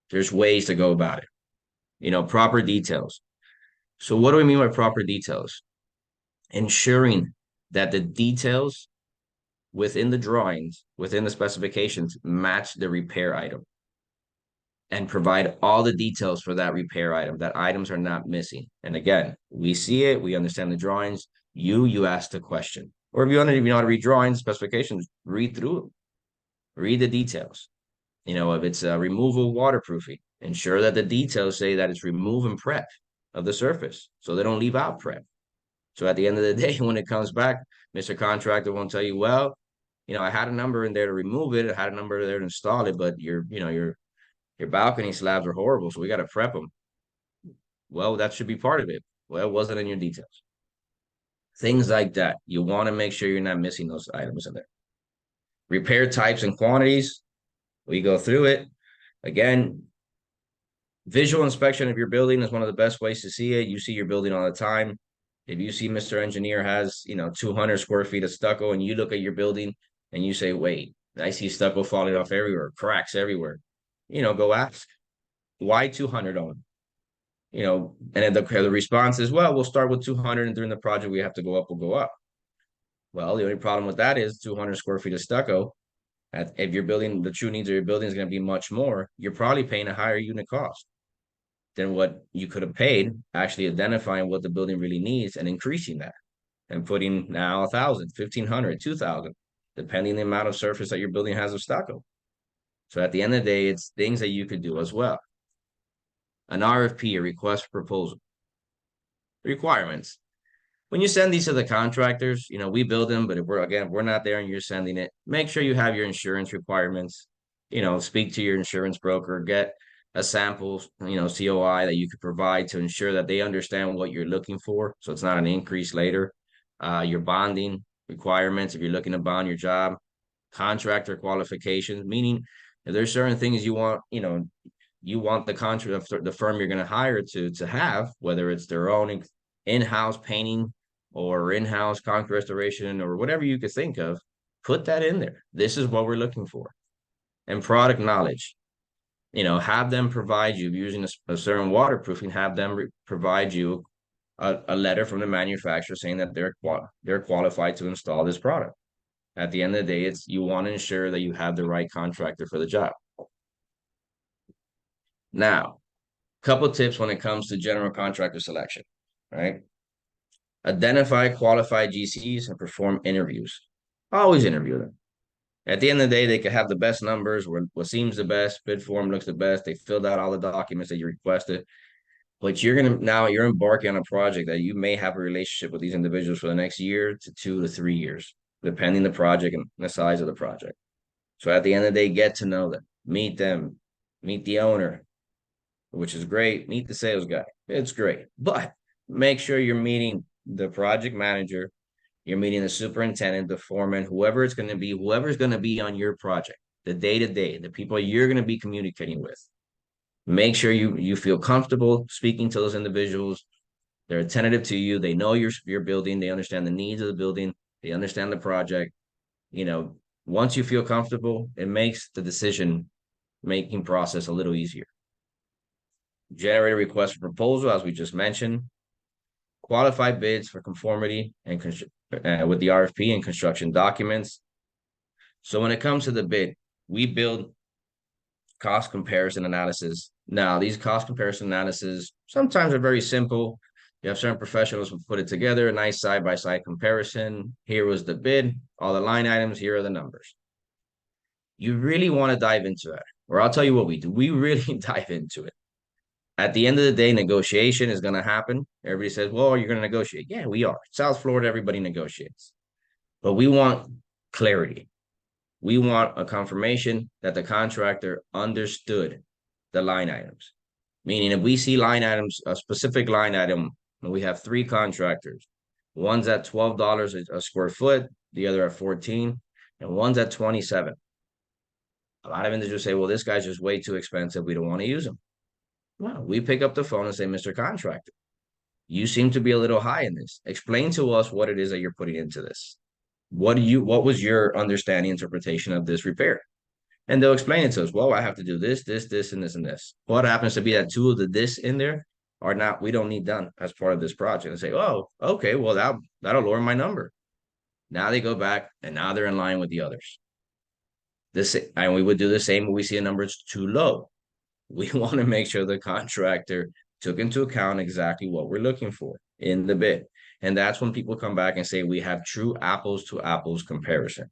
There's ways to go about it. Proper details. So what do we mean by proper details? Ensuring that the details within the drawings, within the specifications, match the repair item and provide all the details for that repair item, that items are not missing. And again, we see it, we understand the drawings, you ask the question. Or if you want to know how to read drawings, specifications, read through them. Read the details. If it's a removal waterproofing, ensure that the details say that it's remove and prep of the surface, so they don't leave out prep. So at the end of the day, when it comes back, Mr. Contractor won't tell you, well, I had a number in there to remove it, I had a number there to install it, but your balcony slabs are horrible, so we got to prep them. Well, that should be part of it. Well, it wasn't in your details. Things like that. You want to make sure you're not missing those items in there. Repair types and quantities. We go through it. Again, visual inspection of your building is one of the best ways to see it. You see your building all the time. If you see Mr. Engineer has, 200 square feet of stucco and you look at your building and you say, wait, I see stucco falling off everywhere, cracks everywhere. Go ask, why 200 on? And then the response is, well, we'll start with 200 and during the project we have to go up, we'll go up. Well, the only problem with that is 200 square feet of stucco. If your building, the true needs of your building is going to be much more, you're probably paying a higher unit cost than what you could have paid actually identifying what the building really needs and increasing that and putting now 1,000, 1,500, 2,000, depending the amount of surface that your building has of stucco. So at the end of the day, it's things that you could do as well. An RFP, a request for proposal. Requirements. When you send these to the contractors, we build them, but if we're not there and you're sending it, make sure you have your insurance requirements, speak to your insurance broker, get a sample, COI that you could provide to ensure that they understand what you're looking for. So it's not an increase later. Your bonding requirements, if you're looking to bond your job, contractor qualifications, meaning if there's certain things you want, you want the contractor, the firm you're going to hire to have, whether it's their own in-house painting or in-house concrete restoration or whatever you could think of, put that in there. This is what we're looking for. And product knowledge, have them provide you using a certain waterproofing, have them provide you a letter from the manufacturer saying that they're qualified to install this product. At the end of the day, you want to ensure that you have the right contractor for the job. Now, a couple tips when it comes to general contractor selection, right? Identify qualified GCs and perform interviews. Always interview them. At the end of the day, they could have the best numbers, what seems the best, bid form looks the best. They filled out all the documents that you requested. But you're embarking on a project that you may have a relationship with these individuals for the next year to 2 to 3 years, depending the project and the size of the project. So at the end of the day, get to know them, meet the owner, which is great. Meet the sales guy. It's great. But make sure you're meeting the project manager, you're meeting the superintendent, the foreman, whoever's going to be on your project, the day-to-day, the people you're going to be communicating with. Make sure you feel comfortable speaking to those individuals. They're attentive to you. They know your building. They understand the needs of the building. They understand the project. Once you feel comfortable, it makes the decision-making process a little easier. Generate a request for proposal, as we just mentioned. Qualify bids for conformity and with the RFP and construction documents. So when it comes to the bid, we build cost comparison analysis. Now, these cost comparison analysis sometimes are very simple. You have certain professionals who put it together, a nice side-by-side comparison. Here was the bid, all the line items, here are the numbers. You really want to dive into that, or I'll tell you what we do. We really dive into it. At the end of the day, negotiation is going to happen. Everybody says, well, you're going to negotiate. Yeah, we are. South Florida, everybody negotiates. But we want clarity. We want a confirmation that the contractor understood the line items. Meaning if we see line items, a specific line item, and we have 3 contractors, one's at $12 a square foot, the other at 14, and one's at 27. A lot of individuals say, well, this guy's just way too expensive. We don't want to use him. Well, we pick up the phone and say, Mr. Contractor, you seem to be a little high in this. Explain to us what it is that you're putting into this. What was your understanding, interpretation of this repair? And they'll explain it to us. Well, I have to do this, this, this, and this, and this. What happens to be that 2 of the this in there are not, we don't need done as part of this project. And say, oh, okay, well, that'll lower my number. Now they go back and now they're in line with the others. And we would do the same when we see a number is too low. We want to make sure the contractor took into account exactly what we're looking for in the bid. And that's when people come back and say we have true apples to apples comparison.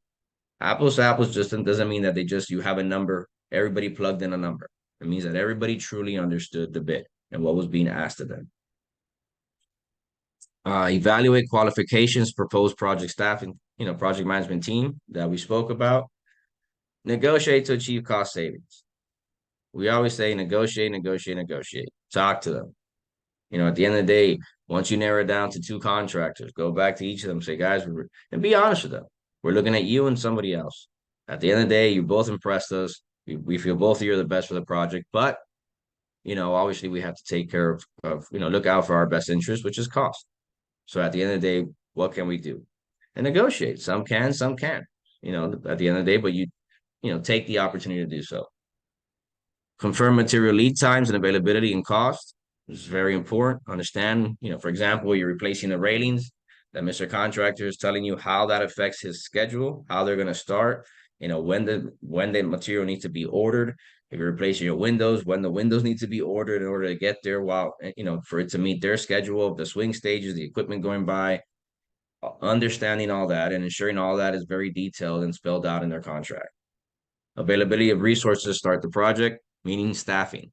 Apples to apples just doesn't mean that you have a number, everybody plugged in a number. It means that everybody truly understood the bid and what was being asked of them. Evaluate qualifications, proposed project staff and project management team that we spoke about. Negotiate to achieve cost savings. We always say negotiate, negotiate, negotiate. Talk to them. At the end of the day, once you narrow it down to 2 contractors, go back to each of them, say, guys, and be honest with them. We're looking at you and somebody else. At the end of the day, you both impressed us. We feel both of you are the best for the project, but obviously we have to take care of look out for our best interest, which is cost. So at the end of the day, what can we do? And negotiate. Some can, some can't. At the end of the day, but you take the opportunity to do so. Confirm material lead times and availability and cost. This is very important. Understand, for example, you're replacing the railings, that Mr. Contractor is telling you how that affects his schedule, how they're going to start, when the material needs to be ordered. If you're replacing your windows, when the windows need to be ordered in order to get there for it to meet their schedule of the swing stages, the equipment going by, understanding all that and ensuring all that is very detailed and spelled out in their contract. Availability of resources to start the project, meaning staffing.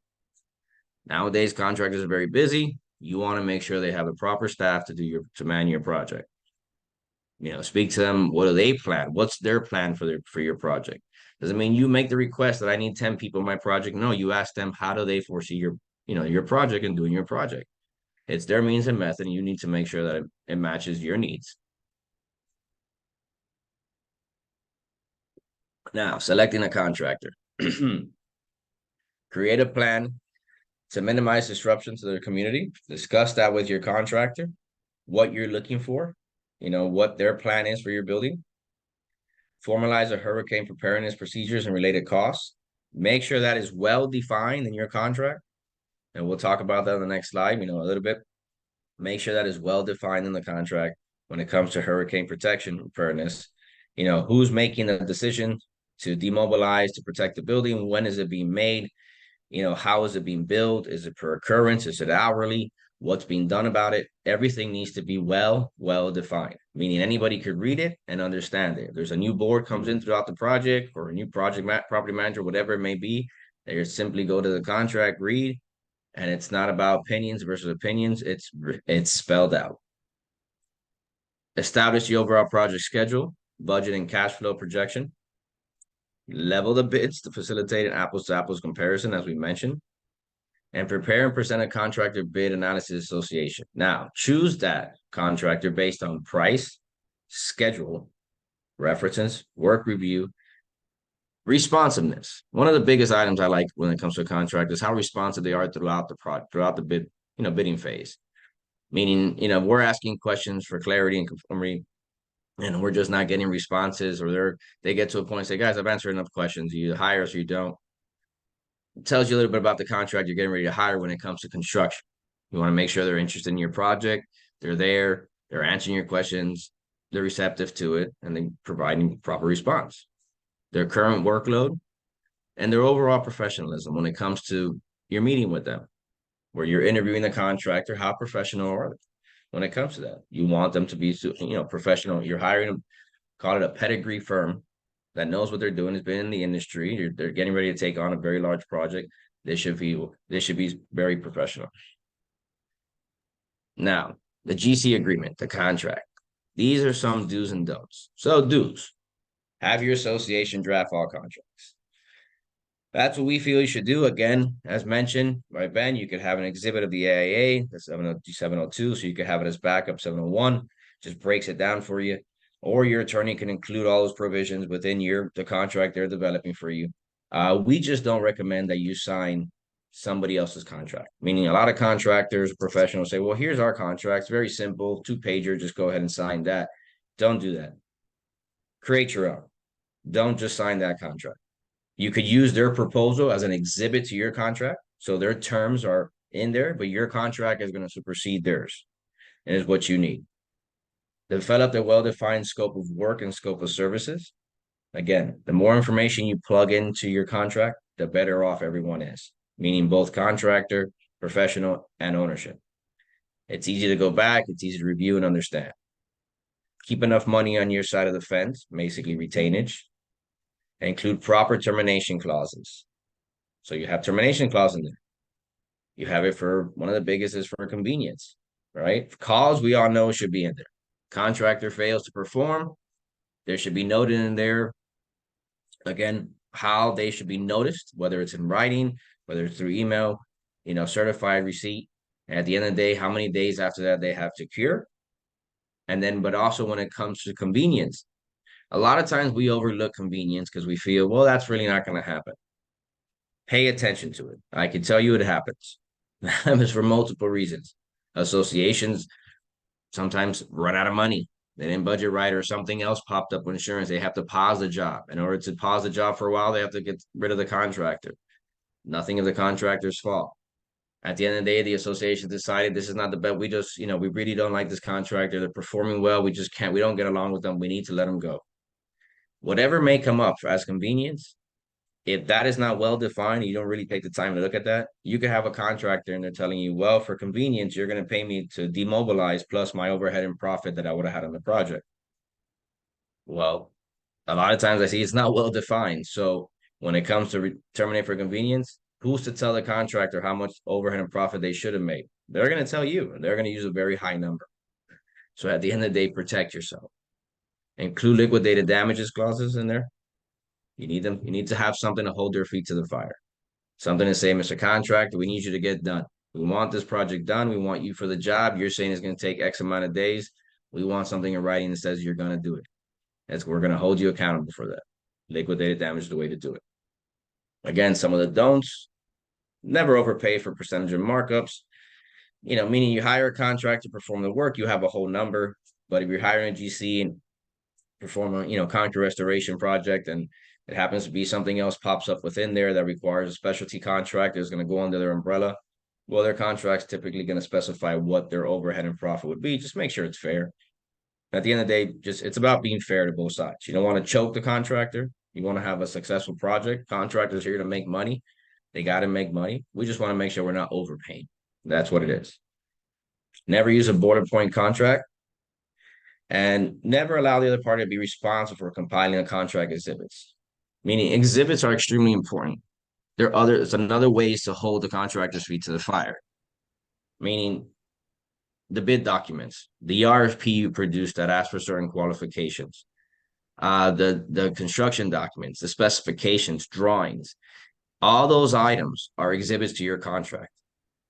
Nowadays, contractors are very busy. You want to make sure they have the proper staff to man your project. Speak to them. What do they plan? What's their plan for your project? Doesn't mean you make the request that I need 10 people in my project. No, you ask them, how do they foresee your project and doing your project? It's their means and method, and you need to make sure that it matches your needs. Now, selecting a contractor. Create a plan to minimize disruption to the community. Discuss that with your contractor, what you're looking for, what their plan is for your building. Formalize a hurricane preparedness procedures and related costs. Make sure that is well defined in your contract. And we'll talk about that on the next slide, a little bit. Make sure that is well defined in the contract when it comes to hurricane protection preparedness. Who's making the decision to demobilize, to protect the building? When is it being made? How is it being billed? Is it per occurrence? Is it hourly? what's being done about it. Everything needs to be well defined, meaning anybody could read it and understand it. If there's a new board comes in throughout the project, or a new property manager, whatever it may be, they just simply go to the contract, read, and it's not about opinions versus opinions. It's spelled out. Establish the overall project schedule, budget, and cash flow projection. Level the bids to facilitate an apples to apples comparison, as we mentioned. And prepare and present a contractor bid analysis association. Now, choose that contractor based on price, schedule, references, work review, responsiveness. One of the biggest items I like when it comes to a contract is how responsive they are throughout the bid, bidding phase. Meaning, we're asking questions for clarity and conformity, and we're just not getting responses, or they get to a point and say, guys, I've answered enough questions. You hire us or you don't. It tells you a little bit about the contract you're getting ready to hire when it comes to construction. You want to make sure they're interested in your project. They're there. They're answering your questions. They're receptive to it, and they're providing proper response. Their current workload and their overall professionalism when it comes to your meeting with them, where you're interviewing the contractor. How professional are they when it comes to that? You want them to be, professional. You're hiring them, call it a pedigree firm that knows what they're doing, has been in the industry. They're getting ready to take on a very large project. They should be very professional. Now, the GC agreement, the contract. These are some do's and don'ts. So do's, have your association draft all contracts. That's what we feel you should do. Again, as mentioned by Ben, you could have an exhibit of the AIA, the 702, so you could have it as backup 701, just breaks it down for you. Or your attorney can include all those provisions within the contract they're developing for you. We just don't recommend that you sign somebody else's contract. Meaning a lot of contractors, professionals say, well, here's our contract. It's very simple, 2-pager, just go ahead and sign that. Don't do that. Create your own. Don't just sign that contract. You could use their proposal as an exhibit to your contract. So their terms are in there, but your contract is going to supersede theirs, and is what you need. Develop a well-defined scope of work and scope of services. Again, the more information you plug into your contract, the better off everyone is, meaning both contractor, professional, and ownership. It's easy to go back. It's easy to review and understand. Keep enough money on your side of the fence, basically retainage. Include proper termination clauses. So you have termination clause in there. You have it for, one of the biggest is for convenience, right? Cause we all know should be in there. Contractor fails to perform, there should be noted in there, again, how they should be noticed, whether it's in writing, whether it's through email, certified receipt. And at the end of the day, how many days after that they have to cure. And then, but also when it comes to convenience, a lot of times we overlook convenience because we feel, well, that's really not going to happen. Pay attention to it. I can tell you it happens. It happens for multiple reasons. Associations sometimes run out of money. They didn't budget right, or something else popped up with insurance. They have to pause the job. In order to pause the job for a while, they have to get rid of the contractor. Nothing of the contractor's fault. At the end of the day, the association decided this is not the best. We just, we really don't like this contractor. They're performing well. We don't get along with them. We need to let them go. Whatever may come up as convenience, if that is not well defined, you don't really take the time to look at that. You could have a contractor and they're telling you, well, for convenience, you're going to pay me to demobilize plus my overhead and profit that I would have had on the project. Well, a lot of times I see it's not well defined. So when it comes to terminate for convenience, who's to tell the contractor how much overhead and profit they should have made? They're going to tell you, and they're going to use a very high number. So at the end of the day, protect yourself. Include liquidated damages clauses in there. You need them. You need to have something to hold their feet to the fire. Something to say, Mr. Contractor, we need you to get done. We want this project done. We want you for the job. You're saying it's going to take X amount of days. We want something in writing that says you're going to do it. We're going to hold you accountable for that. Liquidated damage is the way to do it. Again, some of the don'ts: never overpay for percentage of markups. Meaning you hire a contractor to perform the work, you have a whole number. But if you're hiring a GC and perform a concrete restoration project, and it happens to be something else pops up within there that requires a specialty contractor is going to go under their umbrella, well, their contract's typically going to specify what their overhead and profit would be. Just make sure it's fair. At the end of the day, it's about being fair to both sides. You don't want to choke the contractor. You want to have a successful project. Contractors are here to make money. They got to make money. We just want to make sure we're not overpaying. That's what it is. Never use a boilerplate contract. And never allow the other party to be responsible for compiling a contract exhibits. Meaning exhibits are extremely important. It's another ways to hold the contractor's feet to the fire. Meaning the bid documents, the RFP you produced that asks for certain qualifications, the construction documents, the specifications, drawings, all those items are exhibits to your contract.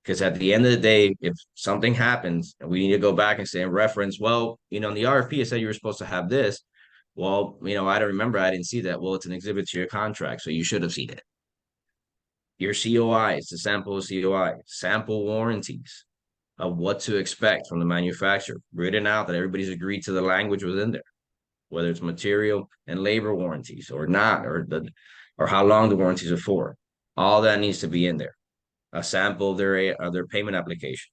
Because at the end of the day, if something happens and we need to go back and say in reference, well, in the RFP, it said you were supposed to have this. Well, I don't remember. I didn't see that. Well, it's an exhibit to your contract, so you should have seen it. Your COIs, the sample of COI, sample warranties of what to expect from the manufacturer, written out that everybody's agreed to the language within there, whether it's material and labor warranties or not, or how long the warranties are for. All that needs to be in there. A sample of their payment application.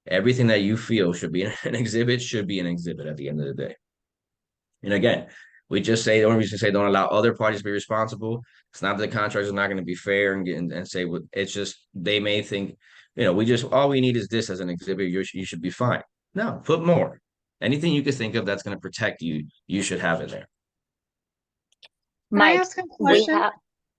Everything that you feel should be an exhibit should be an exhibit at the end of the day. And again, we just say the only reason to say don't allow other parties to be responsible. It's not that the contractors are not going to be fair and say it's just they may think, all we need is this as an exhibit. You should be fine. No, put more. Anything you could think of that's going to protect you, you should have it there. Can I Mike, ask a we question? have,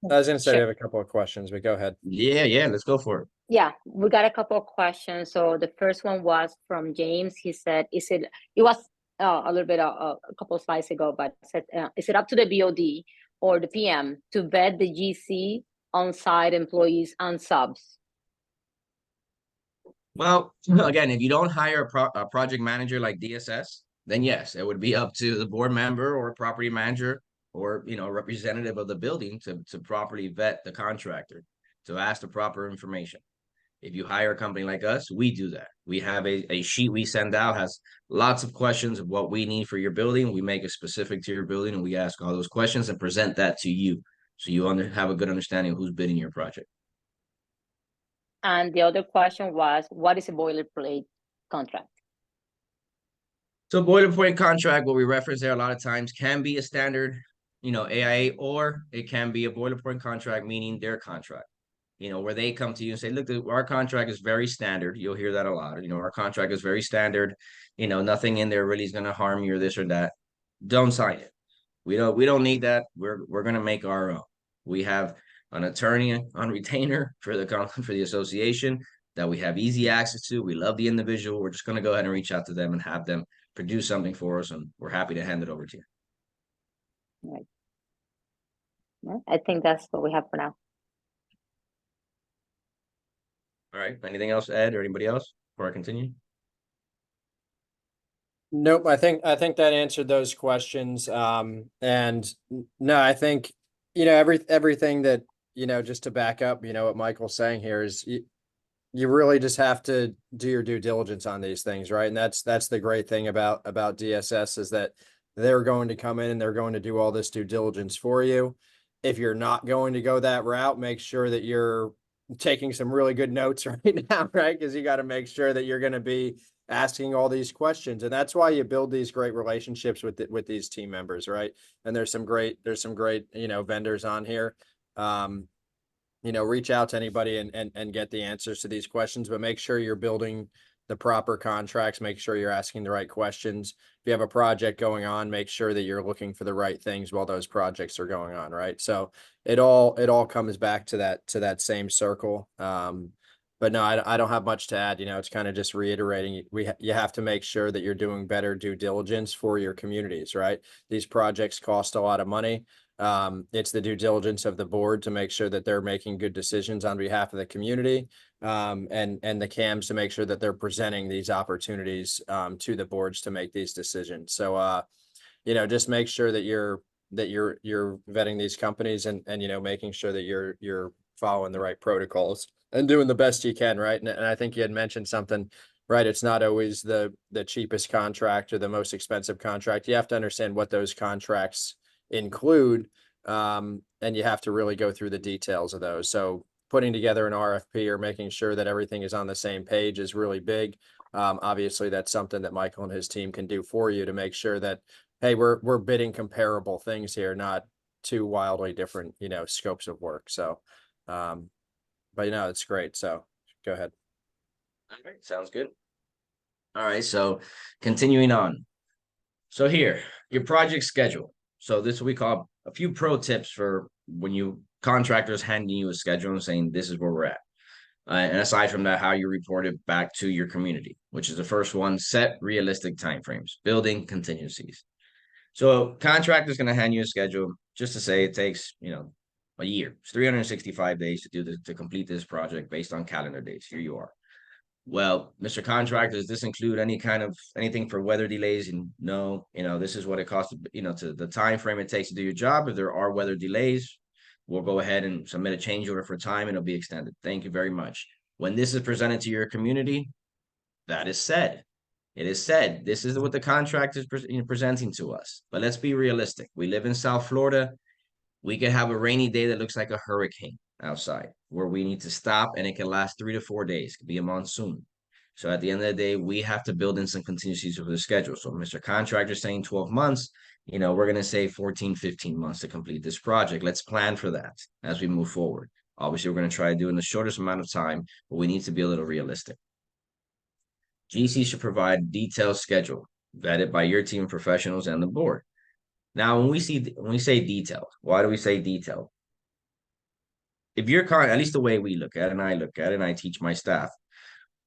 I was gonna say we Sure. have a couple of questions, but go ahead. Yeah, let's go for it. yeah, we got a couple of questions. So the first one was from James. He said, it was a little bit a couple of slides ago, but said, is it up to the BOD or the PM to vet the GC on-site employees and subs? Well, again, if you don't hire a project manager like DSS, then yes, it would be up to the board member or property manager or a representative of the building to properly vet the contractor, to ask the proper information. If you hire a company like us, we do that. We have a sheet we send out, has lots of questions of what we need for your building. We make it specific to your building and we ask all those questions and present that to you. So you have a good understanding of who's bidding your project. And the other question was, what is a boilerplate contract? So boilerplate contract, what we reference there a lot of times can be a standard, AIA, or it can be a boilerplate contract, meaning their contract. Where they come to you and say, look, our contract is very standard. You'll hear that a lot. Our contract is very standard. Nothing in there really is going to harm you or this or that. Don't sign it. We don't need that. We're going to make our own. We have an attorney on retainer for the association that we have easy access to. We love the individual. We're just going to go ahead and reach out to them and have them produce something for us. And we're happy to hand it over to you. Right. Well, I think that's what we have for now. All right. Anything else, Ed, or anybody else before I continue? Nope. I think that answered those questions. And no, I think, everything that, just to back up, what Michael's saying here is you really just have to do your due diligence on these things, right? And that's the great thing about DSS is that they're going to come in and they're going to do all this due diligence for you. If you're not going to go that route, make sure that you're taking some really good notes right now, right? Because you got to make sure that you're going to be asking all these questions. And that's why you build these great relationships with these team members, right? And there's some great, vendors on here. Reach out to anybody and get the answers to these questions, but make sure you're building the proper contracts, make sure you're asking the right questions. If you have a project going on, make sure that you're looking for the right things while those projects are going on, right? So it all comes back to that same circle. But no, I don't have much to add. It's kind of just reiterating. You have to make sure that you're doing better due diligence for your communities, right? These projects cost a lot of money. It's the due diligence of the board to make sure that they're making good decisions on behalf of the community, and the CAMs to make sure that they're presenting these opportunities to the boards to make these decisions. So, just make sure that you're vetting these companies and making sure that you're following the right protocols and doing the best you can, right? And I think you had mentioned something, right? It's not always the cheapest contract or the most expensive contract. You have to understand what those contracts include, and you have to really go through the details of those. So putting together an RFP or making sure that everything is on the same page is really big. Obviously that's something that Michael and his team can do for you to make sure that, hey, we're bidding comparable things here, not two wildly different, scopes of work. So, but it's great. So go ahead. All right, sounds good. All right, so continuing on. So here, your project schedule. So this is what we call a few pro tips for when you contractors handing you a schedule and saying, this is where we're at. And aside from that, how you report it back to your community, which is the first one, set realistic timeframes, building contingencies. So contractor's going to hand you a schedule just to say it takes, a year. It's 365 days to do this, to complete this project based on calendar days. Here you are. Well, Mr. Contractor, does this include anything for weather delays? And no, this is what it costs, to the time frame it takes to do your job. If there are weather delays, we'll go ahead and submit a change order for time and it'll be extended. Thank you very much. When this is presented to your community, that is said. It is said, this is what the contract is presenting to us. But let's be realistic. We live in South Florida. We could have a rainy day that looks like a hurricane outside where we need to stop and it can last 3 to 4 days. It could be a monsoon. So at the end of the day, we have to build in some contingencies for the schedule. So Mr. Contractor saying 12 months, we're going to say 14, 15 months to complete this project. Let's plan for that as we move forward. Obviously, we're going to try to do it in the shortest amount of time, but we need to be a little realistic. GC should provide detailed schedule vetted by your team of professionals and the board. Now, when we say detailed, why do we say detailed? If you're at least the way we look at it, and I look at it, and I teach my staff,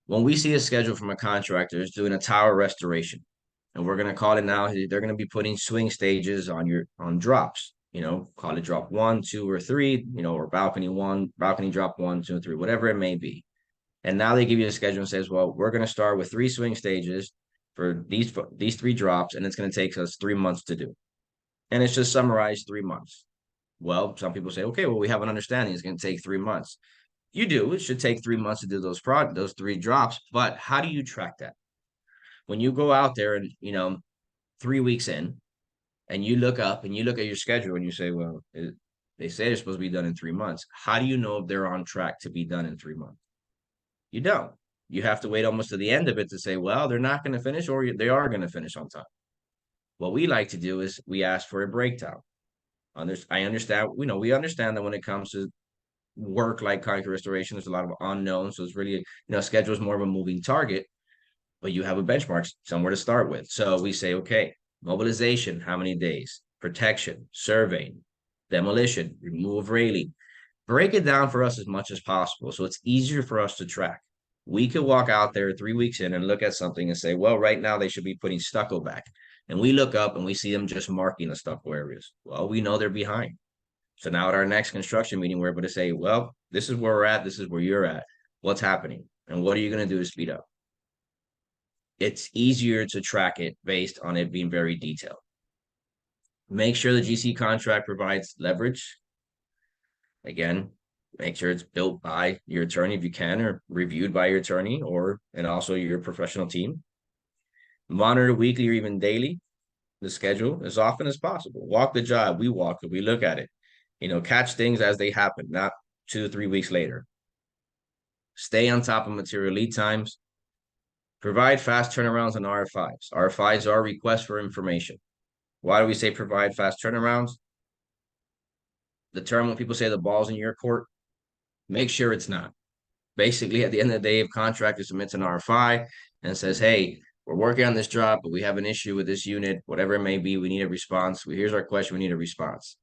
when we see a schedule from a contractor is doing a tower restoration, and we're going to call it now, they're going to be putting swing stages on drops, call it drop 1, 2, or 3, or balcony drop 1, 2, 3, whatever it may be. And now they give you a schedule and says, well, we're going to start with 3 swing stages for these 3 drops, and it's going to take us 3 months to do. And it's just summarized 3 months. Well, some people say, okay, well, we have an understanding it's going to take 3 months. You do. It should take 3 months to do those 3 drops. But how do you track that? When you go out there and, 3 weeks in, and you look up and you look at your schedule and you say, well, they say they're supposed to be done in 3 months. How do you know if they're on track to be done in 3 months? You don't. You have to wait almost to the end of it to say, well, they're not going to finish or they are going to finish on time. What we like to do is we ask for a breakdown. I understand, we understand that when it comes to work like concrete restoration, there's a lot of unknowns. So it's really, schedule is more of a moving target, but you have a benchmark somewhere to start with. So we say, okay, mobilization, how many days? Protection, surveying, demolition, removal of railing. Break it down for us as much as possible so it's easier for us to track. We could walk out there 3 weeks in and look at something and say, well, right now they should be putting stucco back. And we look up and we see them just marking the stucco areas. Well, we know they're behind. So now at our next construction meeting, we're able to say, well, this is where we're at. This is where you're at. What's happening? And what are you going to do to speed up? It's easier to track it based on it being very detailed. Make sure the GC contract provides leverage. Again, make sure it's built by your attorney if you can, or reviewed by your attorney, and also your professional team. Monitor weekly or even daily the schedule as often as possible. Walk the job. We walk it. We look at it. Catch things as they happen, not 2 or 3 weeks later. Stay on top of material lead times. Provide fast turnarounds on RFIs. RFIs are requests for information. Why do we say provide fast turnarounds? The term when people say the ball's in your court, make sure it's not. Basically, at the end of the day, if contractor submits an RFI and says, hey, we're working on this job, but we have an issue with this unit, whatever it may be, we need a response. Here's our question, we need a response.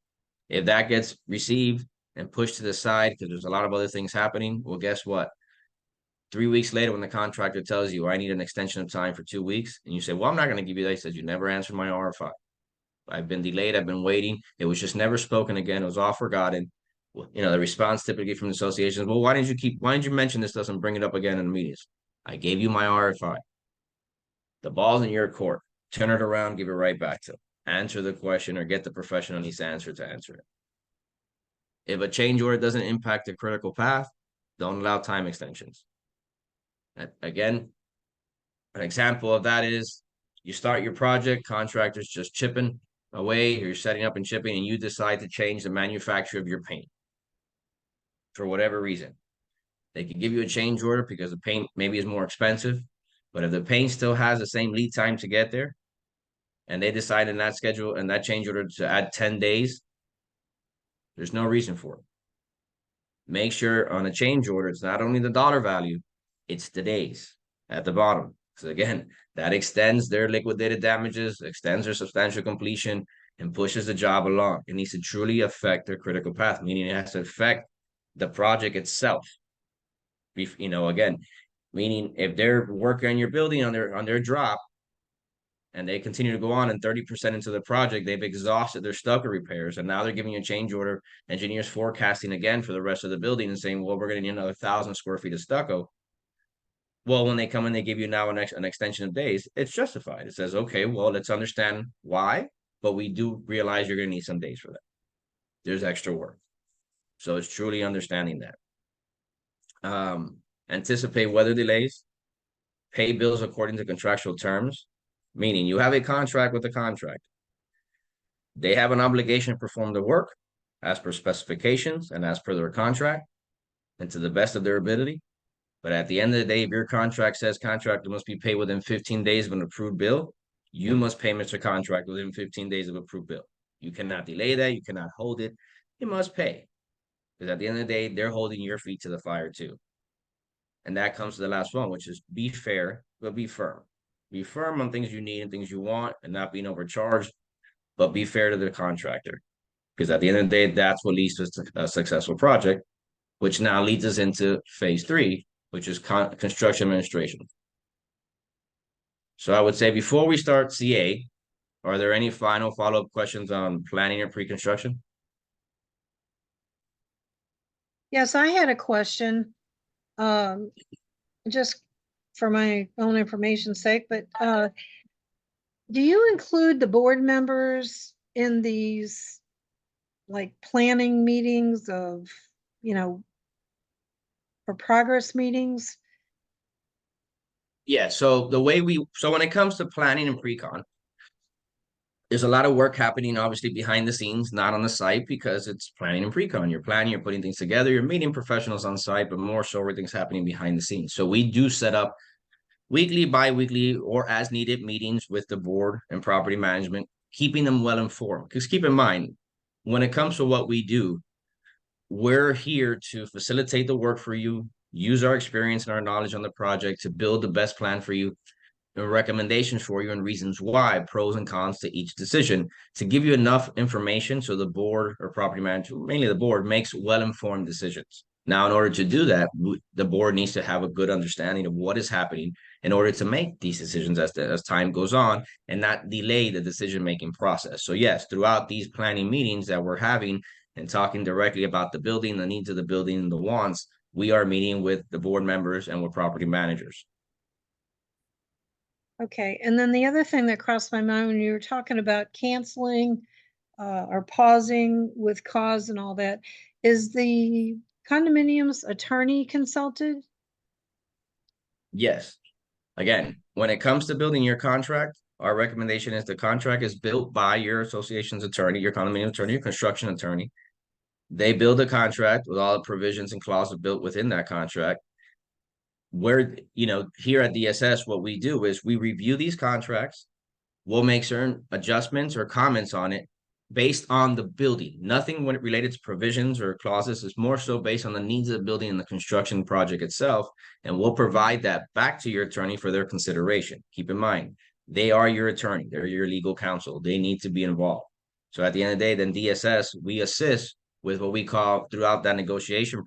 If that gets received and pushed to the side because there's a lot of other things happening, well, guess what? 3 weeks later, when the contractor tells you, I need an extension of time for 2 weeks, and you say, well, I'm not going to give you that. He says, you never answered my RFI. I've been delayed. I've been waiting. It was just never spoken again. It was all forgotten. The response typically from the association is, well, why didn't you mention this? Doesn't bring it up again in the meetings. I gave you my RFI. The ball's in your court. Turn it around, give it right back to them. Answer the question or get the professional needs to answer it. If a change order doesn't impact the critical path, don't allow time extensions. Again, an example of that is you start your project, contractors just chipping away, you're setting up and chipping, and you decide to change the manufacturer of your paint for whatever reason. They could give you a change order because the paint maybe is more expensive, but if the paint still has the same lead time to get there, and they decide in that schedule and that change order to add 10 days, there's no reason for it. Make sure on a change order, it's not only the dollar value, it's the days at the bottom. So again, that extends their liquidated damages, extends their substantial completion, and pushes the job along. It needs to truly affect their critical path, meaning it has to affect the project itself. Again, meaning if they're working on your building on their drop, and they continue to go on and 30% into the project, they've exhausted their stucco repairs. And now they're giving you a change order, engineers forecasting again for the rest of the building and saying, well, we're going to need another 1,000 square feet of stucco. Well, when they come in, they give you now an extension of days. It's justified. It says, okay, well, let's understand why, but we do realize you're going to need some days for that. There's extra work. So it's truly understanding that. Anticipate weather delays, pay bills according to contractual terms. Meaning you have a contract with the contract. They have an obligation to perform the work as per specifications and as per their contract and to the best of their ability. But at the end of the day, if your contract says contractor must be paid within 15 days of an approved bill, you must pay Mr. Contract within 15 days of approved bill. You cannot delay that. You cannot hold it. You must pay. Because at the end of the day, they're holding your feet to the fire too. And that comes to the last one, which is be fair, but be firm. Be firm on things you need and things you want and not being overcharged, but be fair to the contractor. Because at the end of the day, that's what leads to a successful project, which now leads us into phase 3, which is construction administration. So I would say before we start CA, are there any final follow-up questions on planning or pre-construction? Yes, I had a question, just for my own information's sake, but do you include the board members in these like planning meetings of, or progress meetings? Yeah, so when it comes to planning and pre-con, there's a lot of work happening obviously behind the scenes, not on the site, because it's planning and pre-con. You're planning, you're putting things together, you're meeting professionals on site, but more so everything's happening behind the scenes. So we do set up weekly, bi-weekly, or as needed meetings with the board and property management, keeping them well informed. Because keep in mind, when it comes to what we do, we're here to facilitate the work for you, use our experience and our knowledge on the project to build the best plan for you, and recommendations for you and reasons why, pros and cons to each decision, to give you enough information so the board or property manager, mainly the board, makes well-informed decisions. Now, in order to do that, the board needs to have a good understanding of what is happening in order to make these decisions as time goes on and not delay the decision-making process. So yes, throughout these planning meetings that we're having and talking directly about the building, the needs of the building, and the wants, we are meeting with the board members and with property managers. Okay, and then the other thing that crossed my mind when you were talking about canceling or pausing with cause and all that, is the condominium's attorney consulted? Yes. Again, when it comes to building your contract, our recommendation is the contract is built by your association's attorney, your condominium attorney, your construction attorney. They build a contract with all the provisions and clauses built within that contract. Where, here at DSS, what we do is we review these contracts. We'll make certain adjustments or comments on it based on the building. Nothing when it related to provisions or clauses is more so based on the needs of the building and the construction project itself. And we'll provide that back to your attorney for their consideration. Keep in mind, they are your attorney. They're your legal counsel. They need to be involved. So at the end of the day, then DSS, we assist with what we call throughout that negotiation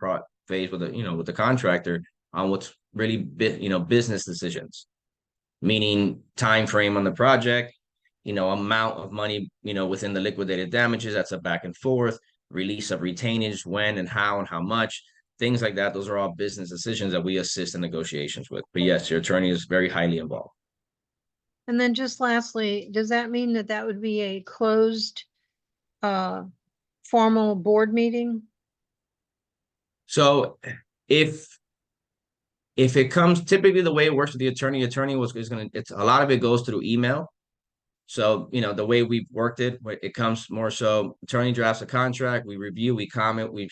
phase with the contractor on what's really business decisions, meaning time frame on the project, amount of money, within the liquidated damages. That's a back and forth, release of retainage, when and how much, things like that. Those are all business decisions that we assist in negotiations with. But yes, your attorney is very highly involved. And then just lastly, does that mean that would be a closed formal board meeting? So if it comes, typically the way it works with the attorney is a lot of it goes through email. So, the way we've worked it comes more so attorney drafts a contract, we review, we comment, we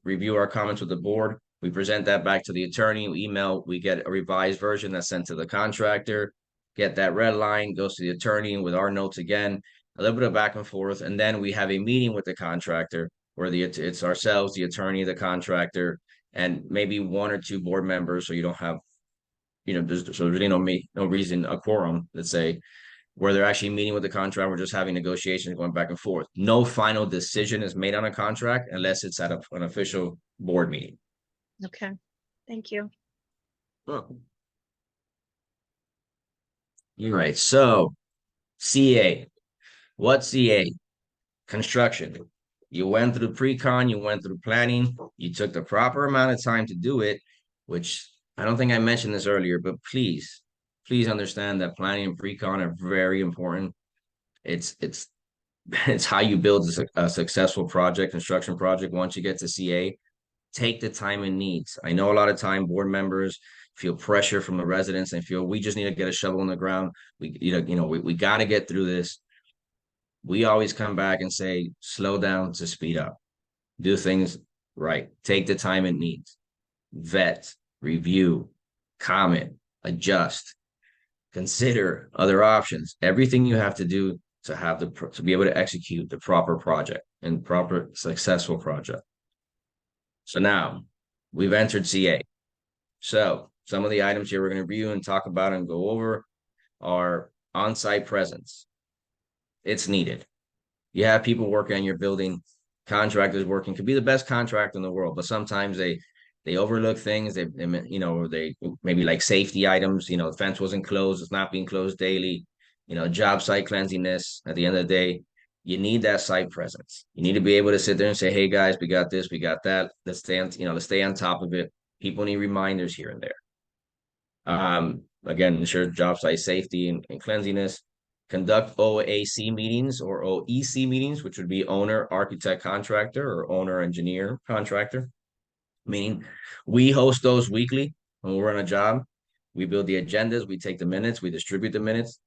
review our comments with the board, we present that back to the attorney, we email, we get a revised version that's sent to the contractor, get that red line, goes to the attorney with our notes again, a little bit of back and forth. And then we have a meeting with the contractor where it's ourselves, the attorney, the contractor, and maybe one or two board members. So you don't have, there's really no reason, a quorum, let's say, where they're actually meeting with the contract. We're just having negotiations going back and forth. No final decision is made on a contract unless it's at an official board meeting. Okay, thank you. You're right. So CA, what CA? Construction. You went through pre-con, you went through planning, you took the proper amount of time to do it, which I don't think I mentioned this earlier, but please understand that planning and pre-con are very important. It's how you build a successful construction project. Once you get to CA, take the time it needs. I know a lot of time board members feel pressure from the residents and feel we just need to get a shovel in the ground. We got to get through this. We always come back and say, slow down to speed up. Do things right. Take the time it needs. Vet, review, comment, adjust, consider other options. Everything you have to do to be able to execute the proper project and proper successful project. So now we've entered CA. So some of the items here we're going to review and talk about and go over are on-site presence. It's needed. You have people working on your building, contractors working, could be the best contractor in the world, but sometimes they overlook things. They maybe like safety items, the fence wasn't closed, it's not being closed daily, job site cleanliness. At the end of the day, you need that site presence. You need to be able to sit there and say, hey guys, we got this, we got that. Let's stay on top of it. People need reminders here and there. Again, ensure job site safety and cleanliness. Conduct OAC meetings or OEC meetings, which would be owner, architect, contractor, or owner, engineer, contractor. Meaning we host those weekly when we're on a job. We build the agendas, we take the minutes, we distribute the minutes.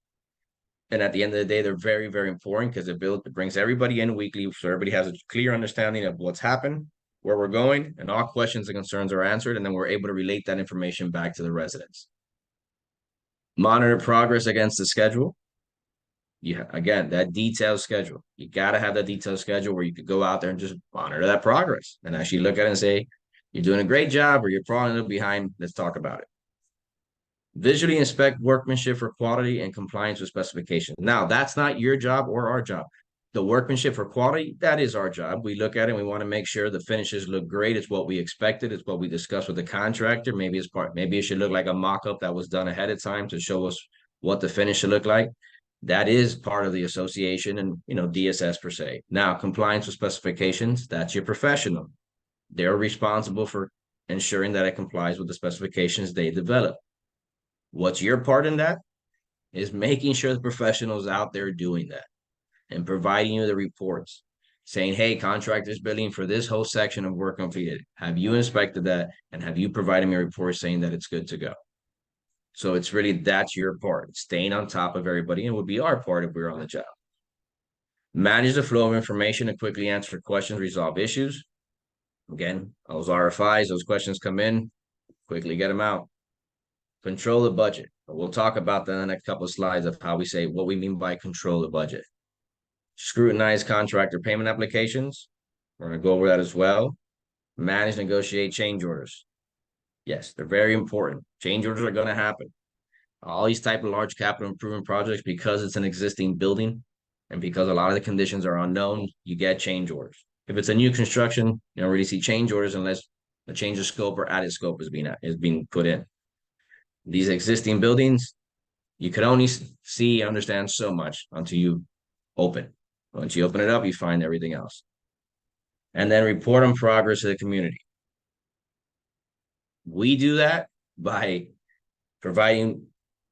And at the end of the day, they're very, very important because it brings everybody in weekly so everybody has a clear understanding of what's happened, where we're going, and all questions and concerns are answered. And then we're able to relate that information back to the residents. Monitor progress against the schedule. Again, that detailed schedule. You got to have that detailed schedule where you could go out there and just monitor that progress and actually look at it and say, you're doing a great job or you're probably a little behind. Let's talk about it. Visually inspect workmanship for quality and compliance with specifications. Now, that's not your job or our job. The workmanship for quality, that is our job. We look at it and we want to make sure the finishes look great. It's what we expected. It's what we discussed with the contractor. Maybe it should look like a mock-up that was done ahead of time to show us what the finish should look like. That is part of the association and, DSS per se. Now, compliance with specifications, that's your professional. They're responsible for ensuring that it complies with the specifications they develop. What's your part in that? Is making sure the professionals out there doing that and providing you the reports saying, hey, contractor's billing for this whole section of work completed. Have you inspected that? And have you provided me a report saying that it's good to go? So it's really, that's your part, staying on top of everybody, and would be our part if we were on the job. Manage the flow of information and quickly answer questions, resolve issues. Again, those RFIs, those questions come in, quickly get them out. Control the budget. We'll talk about that in the next couple of slides of how we say what we mean by control the budget. Scrutinize contractor payment applications. We're going to go over that as well. Manage, negotiate change orders. Yes, they're very important. Change orders are going to happen. All these type of large capital improvement projects, because it's an existing building and because a lot of the conditions are unknown, you get change orders. If it's a new construction, you don't really see change orders unless a change of scope or added scope is being put in. These existing buildings, you could only see and understand so much until you open. Once you open it up, you find everything else. And then report on progress to the community. We do that by providing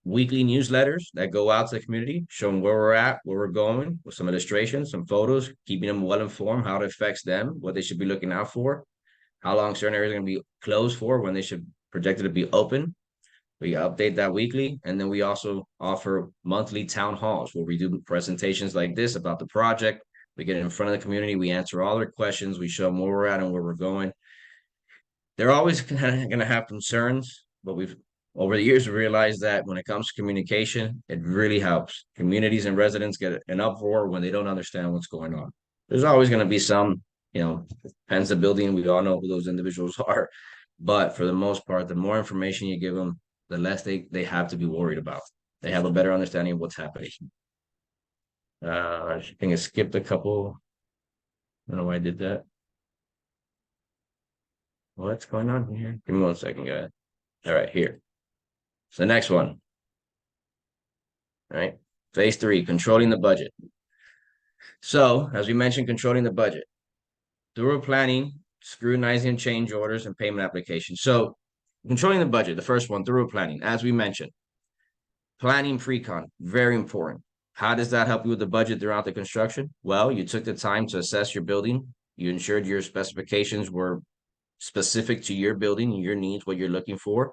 weekly newsletters that go out to the community, showing where we're at, where we're going, with some illustrations, some photos, keeping them well informed, how it affects them, what they should be looking out for, how long certain areas are going to be closed for, when they should projected to be open. We update that weekly. And then we also offer monthly town halls where we do presentations like this about the project. We get it in front of the community. We answer all their questions. We show them where we're at and where we're going. They're always going to have concerns, but we've over the years realized that when it comes to communication, it really helps. Communities and residents get an uproar when they don't understand what's going on. There's always going to be some, depends the building. We all know who those individuals are. But for the most part, the more information you give them, the less they have to be worried about. They have a better understanding of what's happening. I think I skipped a couple. I don't know why I did that. What's going on here? Give me 1 second, guys. All right, here. So the next one. All right. Phase 3, controlling the budget. So, as we mentioned, controlling the budget. Thorough planning, scrutinizing change orders, and payment applications. So, controlling the budget, the first one, thorough planning, as we mentioned. Planning pre-con, very important. How does that help you with the budget throughout the construction? Well, you took the time to assess your building. You ensured your specifications were specific to your building, your needs, what you're looking for.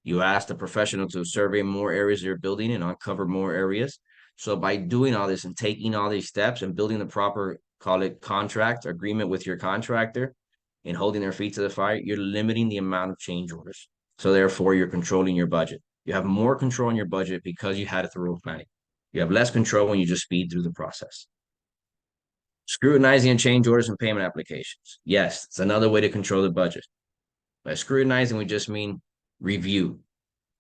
You asked a professional to survey more areas of your building and uncover more areas. So by doing all this and taking all these steps and building the proper, call it contract agreement with your contractor and holding their feet to the fire, you're limiting the amount of change orders. So therefore, you're controlling your budget. You have more control in your budget because you had a thorough planning. You have less control when you just speed through the process. Scrutinizing change orders and payment applications. Yes, it's another way to control the budget. By scrutinizing, we just mean review.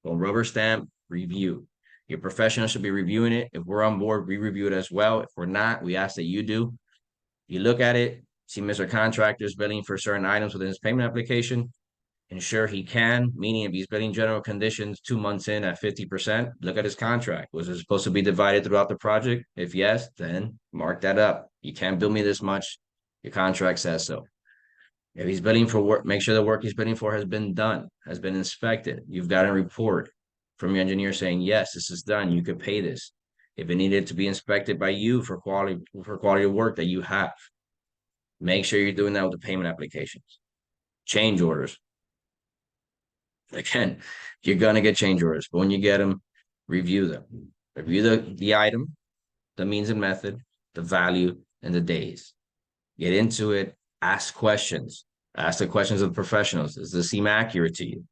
Well, rubber stamp, review. Your professional should be reviewing it. If we're on board, we review it as well. If we're not, we ask that you do. You look at it, see Mr. Contractor's billing for certain items within his payment application. Ensure he can, meaning if he's billing general conditions 2 months in at 50%, look at his contract. Was it supposed to be divided throughout the project? If yes, then mark that up. You can't bill me this much. Your contract says so. If he's billing for work, make sure the work he's billing for has been done, has been inspected. You've got a report from your engineer saying, yes, this is done. You could pay this. If it needed to be inspected by you for quality of work that you have, make sure you're doing that with the payment applications. Change orders. Again, you're going to get change orders, but when you get them, review them. Review the item, the means and method, the value, and the days. Get into it. Ask questions. Ask the questions of the professionals. Does this seem accurate to you?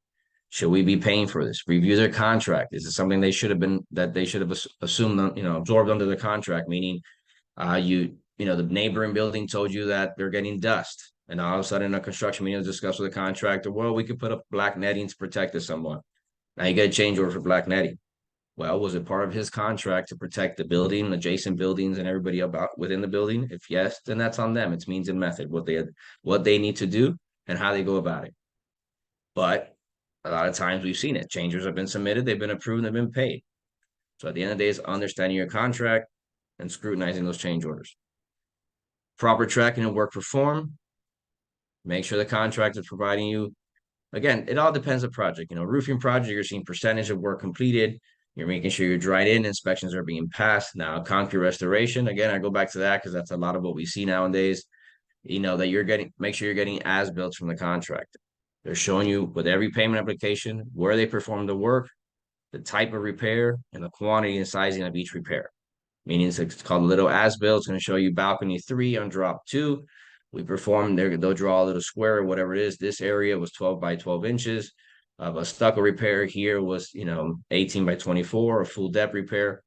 Should we be paying for this? Review their contract. Is it something they should have assumed, absorbed under the contract? Meaning, the neighboring building told you that they're getting dust. And all of a sudden, a construction meeting is discussed with the contractor. Well, we could put up black netting to protect this somewhat. Now you get a change order for black netting. Well, was it part of his contract to protect the building, adjacent buildings, and everybody about within the building? If yes, then that's on them. It's means and method, what they need to do and how they go about it. But a lot of times we've seen it. Change orders have been submitted, they've been approved, they've been paid. So at the end of the day, it's understanding your contract and scrutinizing those change orders. Proper tracking of work performed. Make sure the contractor is providing you. Again, it all depends on project. Roofing project, you're seeing percentage of work completed. You're making sure you're dried in, inspections are being passed. Now, concrete restoration, again, I go back to that because that's a lot of what we see nowadays. That make sure you're getting as-built from the contractor. They're showing you with every payment application where they perform the work, the type of repair, and the quantity and sizing of each repair. Meaning it's called a little as-built. It's going to show you balcony 3 on drop 2. We performed there, they'll draw a little square or whatever it is. This area was 12 by 12 inches. A stucco repair here was, 18 by 24, a full depth repair.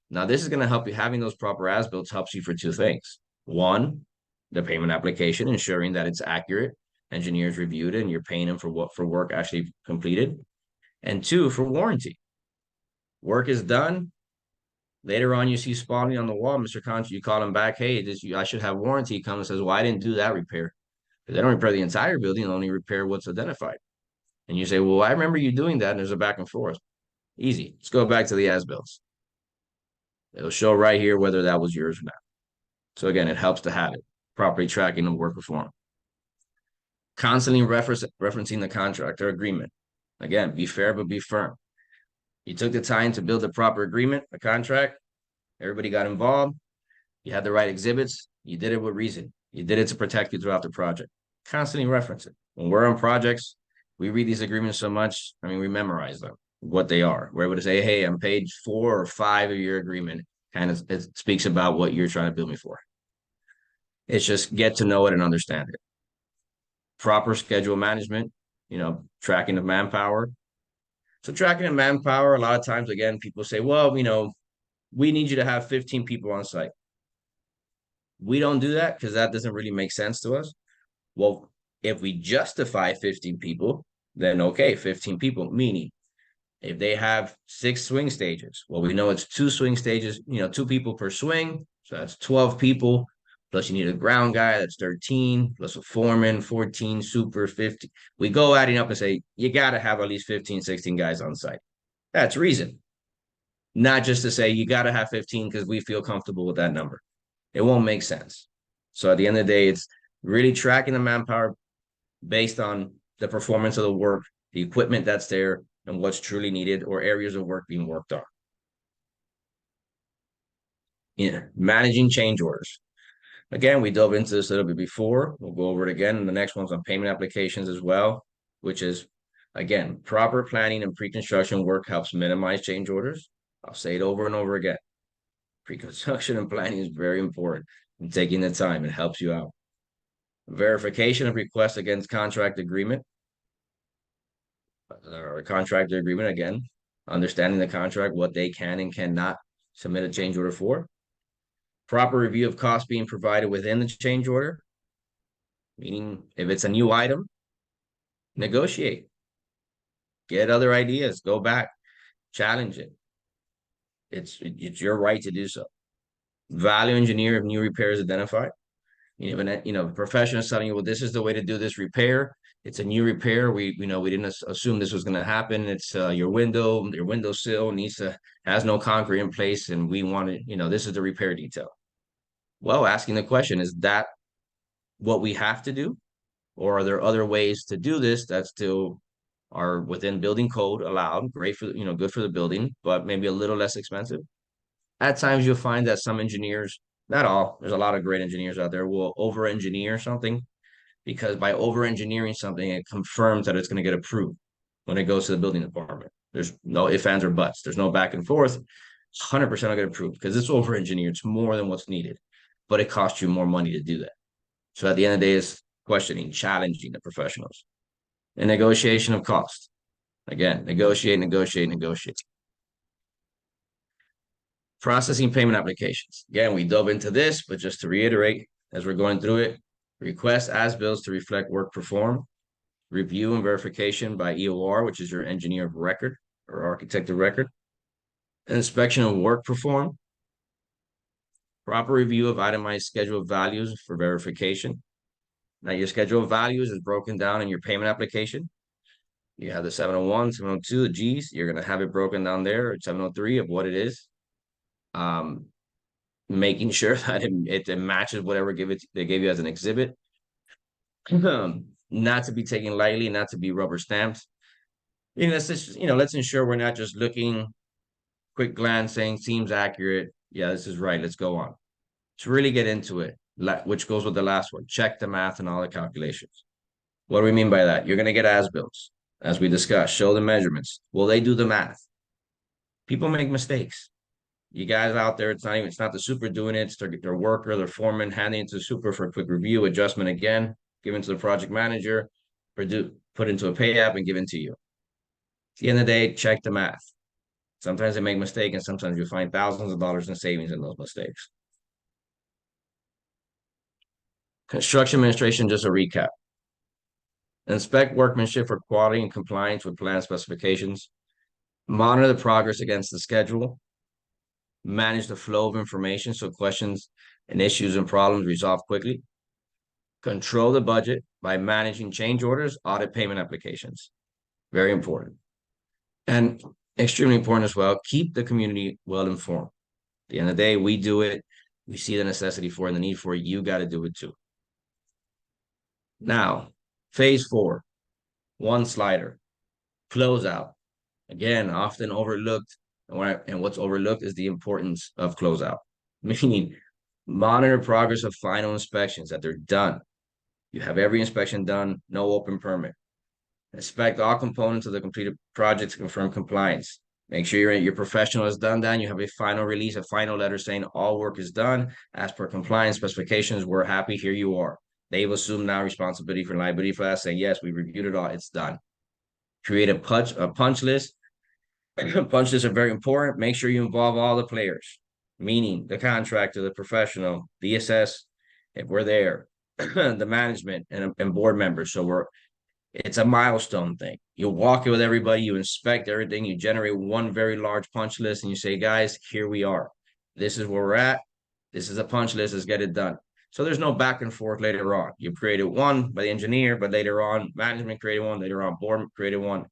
Now, this is going to help you. Having those proper as-builts helps you for 2 things. One, the payment application, ensuring that it's accurate. Engineers reviewed it and you're paying them for work actually completed. And 2, for warranty. Work is done. Later on, you see spotting on the wall, Mr. Conch, you call him back, hey, I should have warranty. He comes and says, well, I didn't do that repair. Because they don't repair the entire building, they only repair what's identified. And you say, well, I remember you doing that, and there's a back and forth. Easy. Let's go back to the as-builts. It'll show right here whether that was yours or not. So again, it helps to have it. Properly tracking the work performed. Constantly referencing the contract or agreement. Again, be fair, but be firm. You took the time to build a proper agreement, a contract. Everybody got involved. You had the right exhibits. You did it with reason. You did it to protect you throughout the project. Constantly reference it. When we're on projects, we read these agreements so much, we memorize them, what they are. We're able to say, hey, on page 4 or 5 of your agreement, it speaks about what you're trying to bill me for. It's just get to know it and understand it. Proper schedule management, tracking of manpower. So tracking of manpower, a lot of times, again, people say, well, we need you to have 15 people on site. We don't do that because that doesn't really make sense to us. Well, if we justify 15 people, then okay, 15 people, meaning If they have 6 swing stages, well, we know it's 2 swing stages, 2 people per swing. So that's 12 people. Plus you need a ground guy, that's 13, plus a foreman, 14, super, 50. We go adding up and say, you got to have at least 15, 16 guys on site. That's reason. Not just to say you got to have 15 because we feel comfortable with that number. It won't make sense. So at the end of the day, it's really tracking the manpower based on the performance of the work, the equipment that's there, and what's truly needed or areas of work being worked on. Managing change orders. Again, we dove into this a little bit before. We'll go over it again. And the next one's on payment applications as well, which is, again, proper planning and pre-construction work helps minimize change orders. I'll say it over and over again. Pre-construction and planning is very important. And taking the time, it helps you out. Verification of requests against contract agreement. Or contractor agreement, again, understanding the contract, what they can and cannot submit a change order for. Proper review of costs being provided within the change order, meaning if it's a new item, negotiate, get other ideas, go back, challenge it. It's your right to do so. Value engineer if new repair is identified. When professional is telling you, well, this is the way to do this repair. It's a new repair. We didn't assume this was going to happen. It's your windowsill has no concrete in place, and we want it. This is the repair detail. Well, asking the question, is that what we have to do, or are there other ways to do this that still are within building code allowed? Great for good for the building, but maybe a little less expensive. At times, you'll find that some engineers, not all, there's a lot of great engineers out there, will over-engineer something, because by over-engineering something, it confirms that it's going to get approved when it goes to the building department. There's no ifs, ands, or buts. There's no back and forth. 100% will get approved because it's over-engineered. It's more than what's needed, but it costs you more money to do that. So at the end of the day, it's questioning, challenging the professionals. And negotiation of cost. Again, negotiate. Processing payment applications. Again, we dove into this, but just to reiterate, as we're going through it, request as-bills to reflect work performed, review and verification by EOR, which is your engineer of record or architect of record, inspection of work performed, proper review of itemized schedule of values for verification. Now, your schedule of values is broken down in your payment application. You have the 701, 702, the Gs. You're going to have it broken down there at 703 of what it is. Making sure that it matches whatever they gave you as an exhibit. Not to be taken lightly, not to be rubber stamped. Let's ensure we're not just looking, quick glance, saying seems accurate. Yeah, this is right. Let's go on. To really get into it, which goes with the last one. Check the math and all the calculations. What do we mean by that? You're going to get as-bills, as we discussed. Show the measurements. Will they do the math? People make mistakes. You guys out there, it's not the super doing it. It's their worker, their foreman, handing it to the super for a quick review, adjustment again, given to the project manager, put into a pay app and given to you. At the end of the day, check the math. Sometimes they make mistakes, and sometimes you find thousands of dollars in savings in those mistakes. Construction administration, just a recap. Inspect workmanship for quality and compliance with plan specifications. Monitor the progress against the schedule. Manage the flow of information so questions and issues and problems resolve quickly. Control the budget by managing change orders, audit payment applications. Very important. And extremely important as well, keep the community well informed. At the end of the day, we do it. We see the necessity for it and the need for it. You got to do it too. Now, phase 4, one slider, closeout. Again, often overlooked. And what's overlooked is the importance of closeout, meaning monitor progress of final inspections, that they're done. You have every inspection done, no open permit. Inspect all components of the completed project to confirm compliance. Make sure your professional has done that. And you have a final release, a final letter saying all work is done as per compliance specifications. We're happy. Here you are. They've assumed now responsibility for liability for that, saying, yes, we reviewed it all. It's done. Create a punch list. Punch lists are very important. Make sure you involve all the players, meaning the contractor, the professional, DSS, if we're there, the management and board members. So we're It's a milestone thing. You walk it with everybody, you inspect everything, you generate one very large punch list, and you say, guys, here we are. This is where we're at. This is a punch list. Let's get it done. So there's no back and forth later on. You created one by the engineer, but later on, management created one, later on, board created one.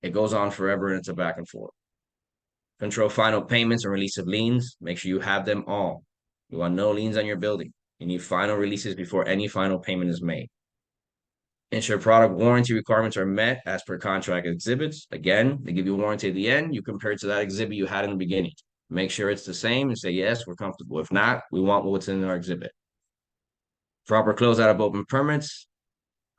It goes on forever, and it's a back and forth. Control final payments and release of liens. Make sure you have them all. You want no liens on your building. You need final releases before any final payment is made. Ensure product warranty requirements are met as per contract exhibits. Again, they give you a warranty at the end. You compare it to that exhibit you had in the beginning. Make sure it's the same and say, yes, we're comfortable. If not, we want what's in our exhibit. Proper closeout of open permits.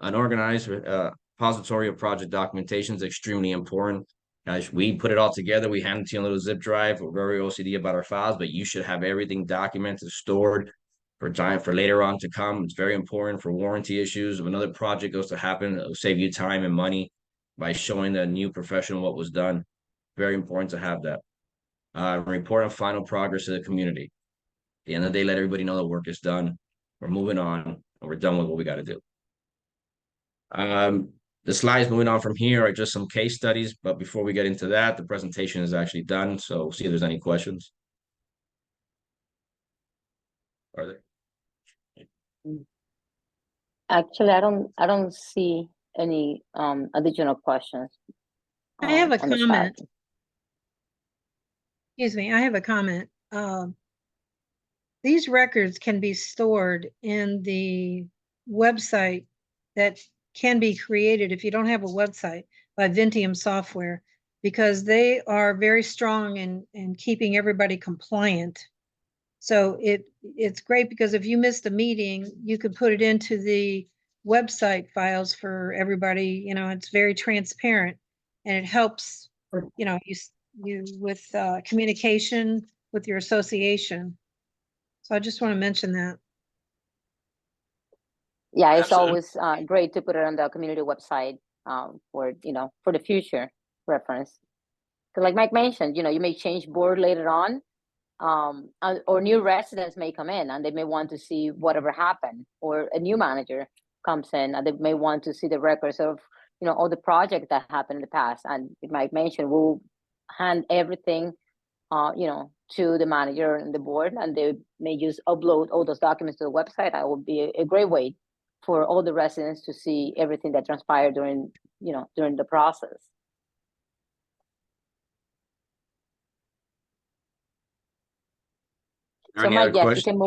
An organized repository of project documentation is extremely important. Guys, we put it all together. We hand it to you on a little zip drive. We're very OCD about our files, but you should have everything documented, stored for later on to come. It's very important for warranty issues. If another project goes to happen, it'll save you time and money by showing the new professional what was done. Very important to have that. Report on final progress to the community. At the end of the day, let everybody know the work is done. We're moving on, and we're done with what we got to do. The slides moving on from here are just some case studies, but before we get into that, the presentation is actually done. So see if there's any questions. Are there? Actually, I don't see any additional questions. I have a on the chat. comment. Excuse me, I have a comment. These records can be stored in the website that can be created if you don't have a website by Vinteum software, because they are very strong in keeping everybody compliant. So it's great because if you missed a meeting, you could put it into the website files for everybody. You know, it's very transparent, and it helps, you know, you with communication with your association. So I just want to mention that. Yeah, it's Absolutely. always great to put it on the community website for, you know, for the future reference. Because like Mike mentioned, you know, you may change board later on, or new residents may come in and they may want to see whatever happened, or a new manager comes in and they may want to see the records of, you know, all the projects that happened in the past. And like Mike mentioned, we'll hand everything, you know, to the manager and the board, and they may just upload all those documents to the website. That would be a great way for all the residents to see everything that transpired during, you know, during the process. So Any Mike, other yes, questions? you can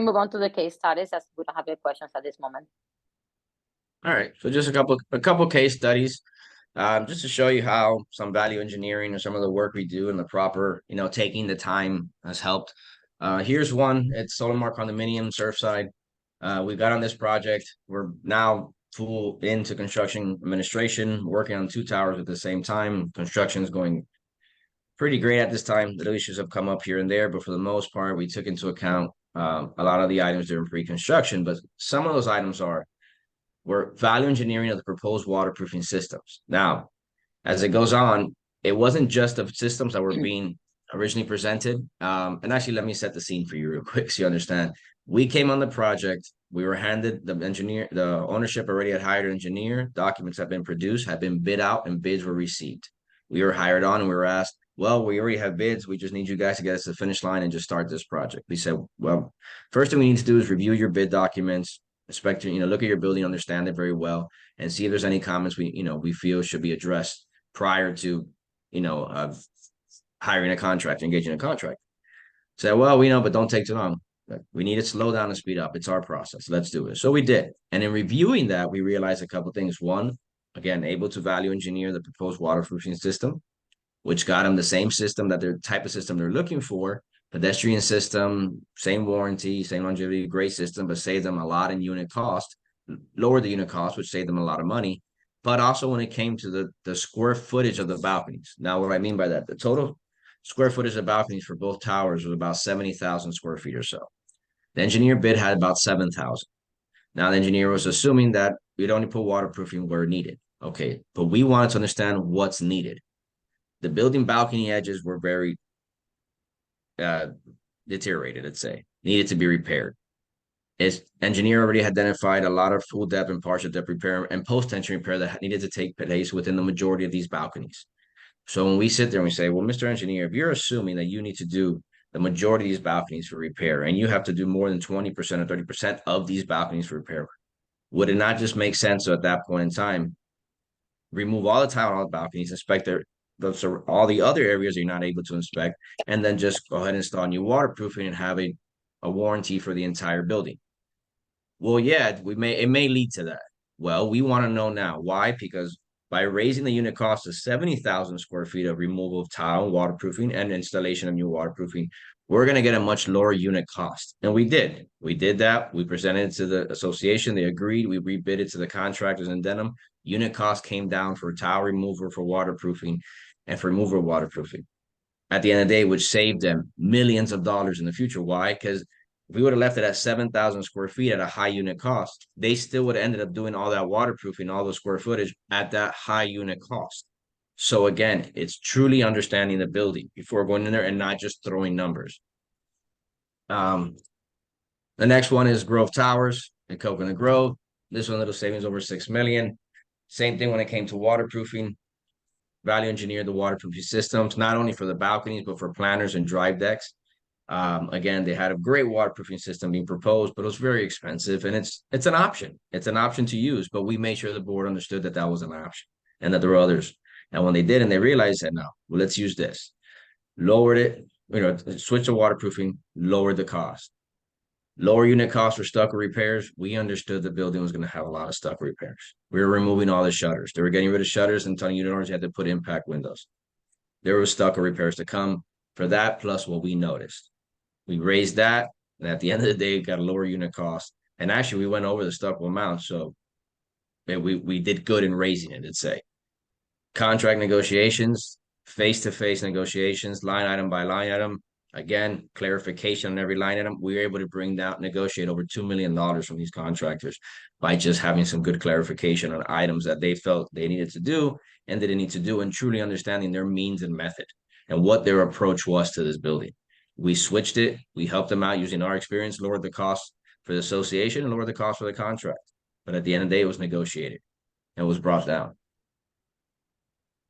move on to the case studies, as we don't have any questions at this moment. All right, so just a couple case studies, just to show you how some value engineering or some of the work we do and the proper, you know, taking the time has helped. Here's one. It's Solimar Condominium, Surfside. We got on this project. We're now full into construction administration, working on 2 towers at the same time. Construction is going pretty great at this time. Little issues have come up here and there, but for the most part, we took into account a lot of the items during pre-construction. But some of those items were value engineering of the proposed waterproofing systems. Now, as it goes on, it wasn't just the systems that were being originally presented. And actually, let me set the scene for you real quick so you understand. We came on the project. We were handed the ownership already had hired an engineer. Documents have been produced, have been bid out, and bids were received. We were hired on and we were asked, well, we already have bids. We just need you guys to get us to the finish line and just start this project. We said, well, first thing we need to do is review your bid documents, inspect, you know, look at your building, understand it very well, and see if there's any comments we feel should be addressed prior to, hiring a contractor, engaging a contractor. Said, well, we know, but don't take too long. We need to slow down and speed up. It's our process. Let's do it. So we did. And in reviewing that, we realized a couple of things. One, again, able to value engineer the proposed waterproofing system, which got them the same system that their type of system they're looking for. Pedestrian system, same warranty, same longevity, great system, but saved them a lot in unit cost, lowered the unit cost, which saved them a lot of money. But also when it came to the square footage of the balconies. Now, what I mean by that, the total square footage of balconies for both towers was about 70,000 square feet or so. The engineer bid had about 7,000. Now, the engineer was assuming that we'd only put waterproofing where needed. Okay, but we wanted to understand what's needed. The building balcony edges were very deteriorated, let's say, needed to be repaired. is engineer already identified a lot of full depth and partial depth repair and post-tension repair that needed to take place within the majority of these balconies. So when we sit there and we say, well, Mr. Engineer, if you're assuming that you need to do the majority of these balconies for repair and you have to do more than 20% or 30% of these balconies for repair, would it not just make sense to, at that point in time, remove all the tile on all the balconies, inspect all the other areas you're not able to inspect, and then just go ahead and install new waterproofing and have a warranty for the entire building? Well, yeah, it may lead to that. Well, we want to know now why, because by raising the unit cost to 70,000 square feet of removal of tile, waterproofing, and installation of new waterproofing, we're going to get a much lower unit cost. And we did. We did that. We presented it to the association. They agreed. We rebid it to the contractors in Denham. Unit cost came down for tile remover, for waterproofing, and for removal of waterproofing. At the end of the day, which saved them millions of dollars in the future. Why? Because if we would have left it at 7,000 square feet at a high unit cost, they still would have ended up doing all that waterproofing, all the square footage at that high unit cost. So again, it's truly understanding the building before going in there and not just throwing numbers. The next one is Grove Towers and Coconut Grove. This one, little savings over 6 million. Same thing when it came to waterproofing. Value engineered the waterproofing systems, not only for the balconies, but for planters and drive decks. Again, they had a great waterproofing system being proposed, but it was very expensive, and it's an option. It's an option to use, but we made sure the board understood that that was an option and that there were others. And when they did, and they realized that, no, well, let's use this. Lowered it, switch to waterproofing, lowered the cost. Lower unit cost for stucco repairs. We understood the building was going to have a lot of stucco repairs. We were removing all the shutters. They were getting rid of shutters and telling unit owners you had to put impact windows. There was stucco repairs to come for that, plus what we noticed. We raised that, and at the end of the day, got a lower unit cost. And actually, we went over the stucco amount, so we did good in raising it, let's say. Contract negotiations, face-to-face negotiations, line item by line item. Again, clarification on every line item. We were able to negotiate over $2 million from these contractors by just having some good clarification on items that they felt they needed to do and didn't need to do, and truly understanding their means and method and what their approach was to this building. We switched it. We helped them out using our experience, lowered the cost for the association and lowered the cost for the contract. But at the end of the day, it was negotiated and was brought down.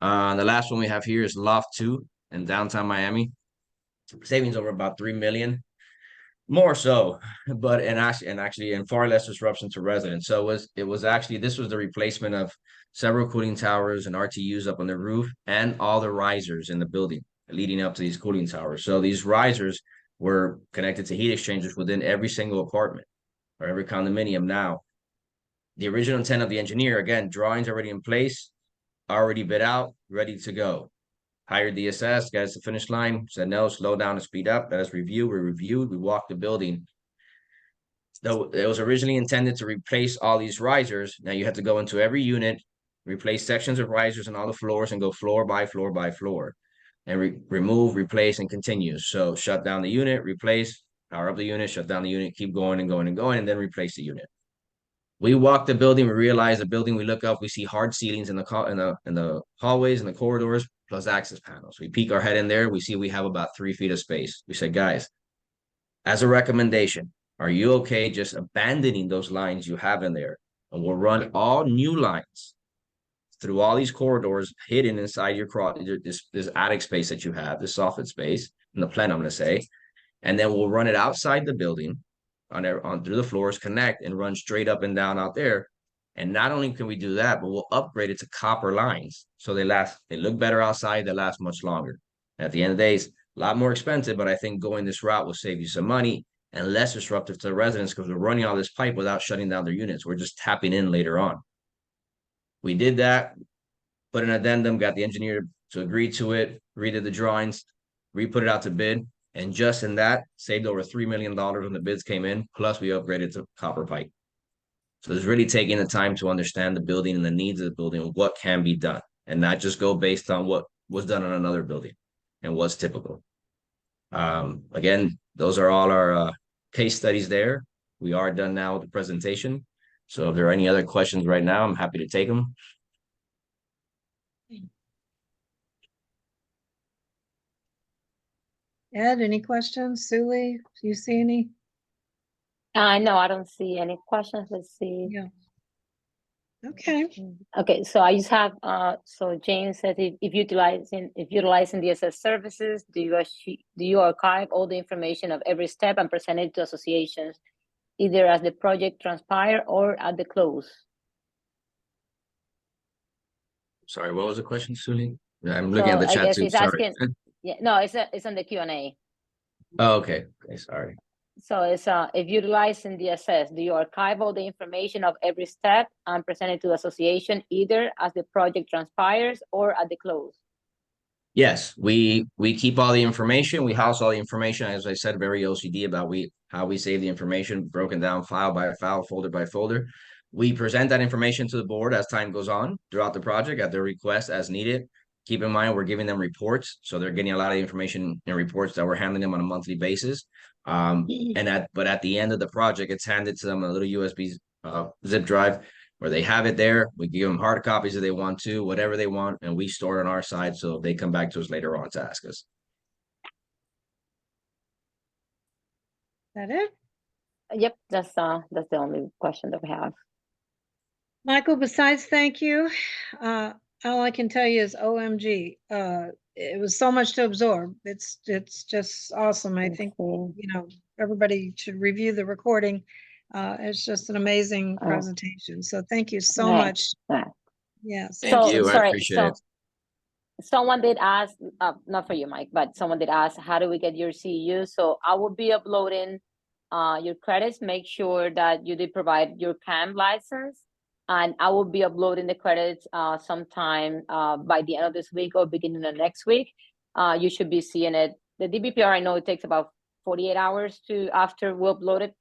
The last one we have here is Loft 2 in downtown Miami. Savings over about 3 million, more so, but and far less disruption to residents. So this was the replacement of several cooling towers and RTUs up on the roof and all the risers in the building leading up to these cooling towers. So these risers were connected to heat exchangers within every single apartment or every condominium. Now, the original intent of the engineer, again, drawings already in place, already bid out, ready to go. Hired DSS, got us the finish line, said no, slow down and speed up. Let us review. We reviewed, we walked the building. So it was originally intended to replace all these risers. Now you have to go into every unit, replace sections of risers on all the floors and go floor by floor by floor. And remove, replace, and continue. So shut down the unit, replace, power up the unit, shut down the unit, keep going and going and going, and then replace the unit. We walk the building, we realize the building, we look up, we see hard ceilings in the hallways and the corridors, plus access panels. We peek our head in there, we see we have about 3 feet of space. We said, guys, as a recommendation, are you okay just abandoning those lines you have in there? And we'll run all new lines through all these corridors hidden inside this attic space that you have, this soffit space, in the plan, I'm going to say. And then we'll run it outside the building on through the floors, connect, and run straight up and down out there. And not only can we do that, but we'll upgrade it to copper lines. So they look better outside, they last much longer. At the end of the day, it's a lot more expensive, but I think going this route will save you some money and less disruptive to the residents because we're running all this pipe without shutting down their units. We're just tapping in later on. We did that, put an addendum, got the engineer to agree to it, redid the drawings, re-put it out to bid, and just in that, saved over $3 million when the bids came in, plus we upgraded to copper pipe. So it's really taking the time to understand the building and the needs of the building and what can be done, and not just go based on what was done on another building and what's typical. Again, those are all our case studies there. We are done now with the presentation. So if there are any other questions right now, I'm happy to take them. Ed, any questions? Suli, do you see any? No, I don't see any questions. Let's see. Yeah. Okay. Okay, so I just have, so James says if utilizing DSS services, do you archive all the information of every step and present it to associations, either as the project transpire or at the close? Sorry, what was the question, Suli? I'm looking at the So I chat guess too. he's Sorry. asking, yeah, no, it's on the Q&A. Oh, okay. Okay, sorry. So it's if utilizing DSS, do you archive all the information of every step and present it to the association, either as the project transpires or at the close? Yes, we keep all the information. We house all the information. As I said, very OCD about how we save the information, broken down file by file, folder by folder. We present that information to the board as time goes on throughout the project at their request as needed. Keep in mind, we're giving them reports, so they're getting a lot of information in reports that we're handling them on a monthly basis. But at the end of the project, it's handed to them a little USB zip drive where they have it there. We give them hard copies if they want to, whatever they want, and we store it on our side so they come back to us later on to ask us. That it? Yep, that's the only question that we have. Michael, besides thank you, all I can tell you is OMG. It was so much to absorb. It's just awesome. I think, everybody should review the recording. It's just an amazing presentation. So thank you so much. Yes. Thank you. I appreciate it. Someone did ask, not for you, Mike, but someone did ask, how do we get your CEU? So I will be uploading your credits. Make sure that you did provide your CAM license. And I will be uploading the credits sometime by the end of this week or beginning of next week. You should be seeing it. The DBPR, I know it takes about 48 hours after we upload it,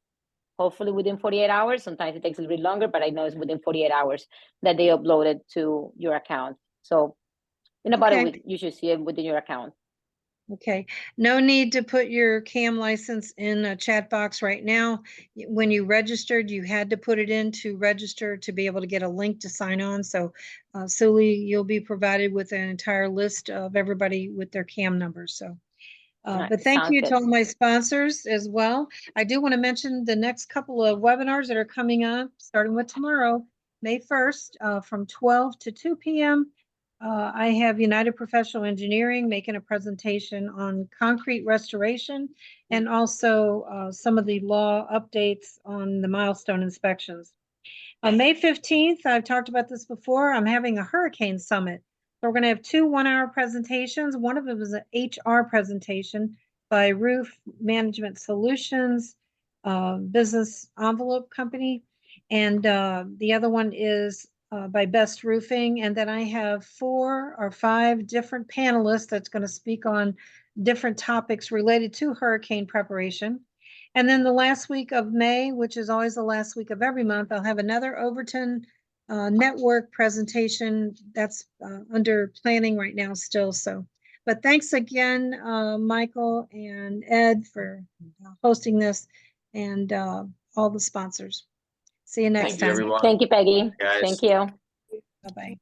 hopefully within 48 hours. Sometimes it takes a little bit longer, but I know it's within 48 hours that they upload it to your account. So in about a week, you should see it within your account. Okay, no need to put your CAM license in a chat box right now. When you registered, you had to put it in to register to be able to get a link to sign on. So Suli, you'll be provided with an entire list of everybody with their CAM numbers. So, but thank you to all my sponsors as well. I do want to mention the next couple of webinars that are coming up, starting with tomorrow, May 1st, from 12 to 2 p.m. I have United Professional Engineering making a presentation on concrete restoration and also some of the law updates on the milestone inspections. On May 15th, I've talked about this before, I'm having a hurricane summit. So we're going to have 2 one-hour presentations. One of them is an HR presentation by Roof Management Solutions, Business Envelope Company. And the other one is by Best Roofing. And then I have 4 or 5 different panelists that's going to speak on different topics related to hurricane preparation. And then the last week of May, which is always the last week of every month, I'll have another Overton network presentation that's under planning right now still. So, but thanks again, Michael and Ed, for hosting this, and all the sponsors. See you next time. Everyone. Thank you, Peggy. Guys. Thank you. Bye-bye.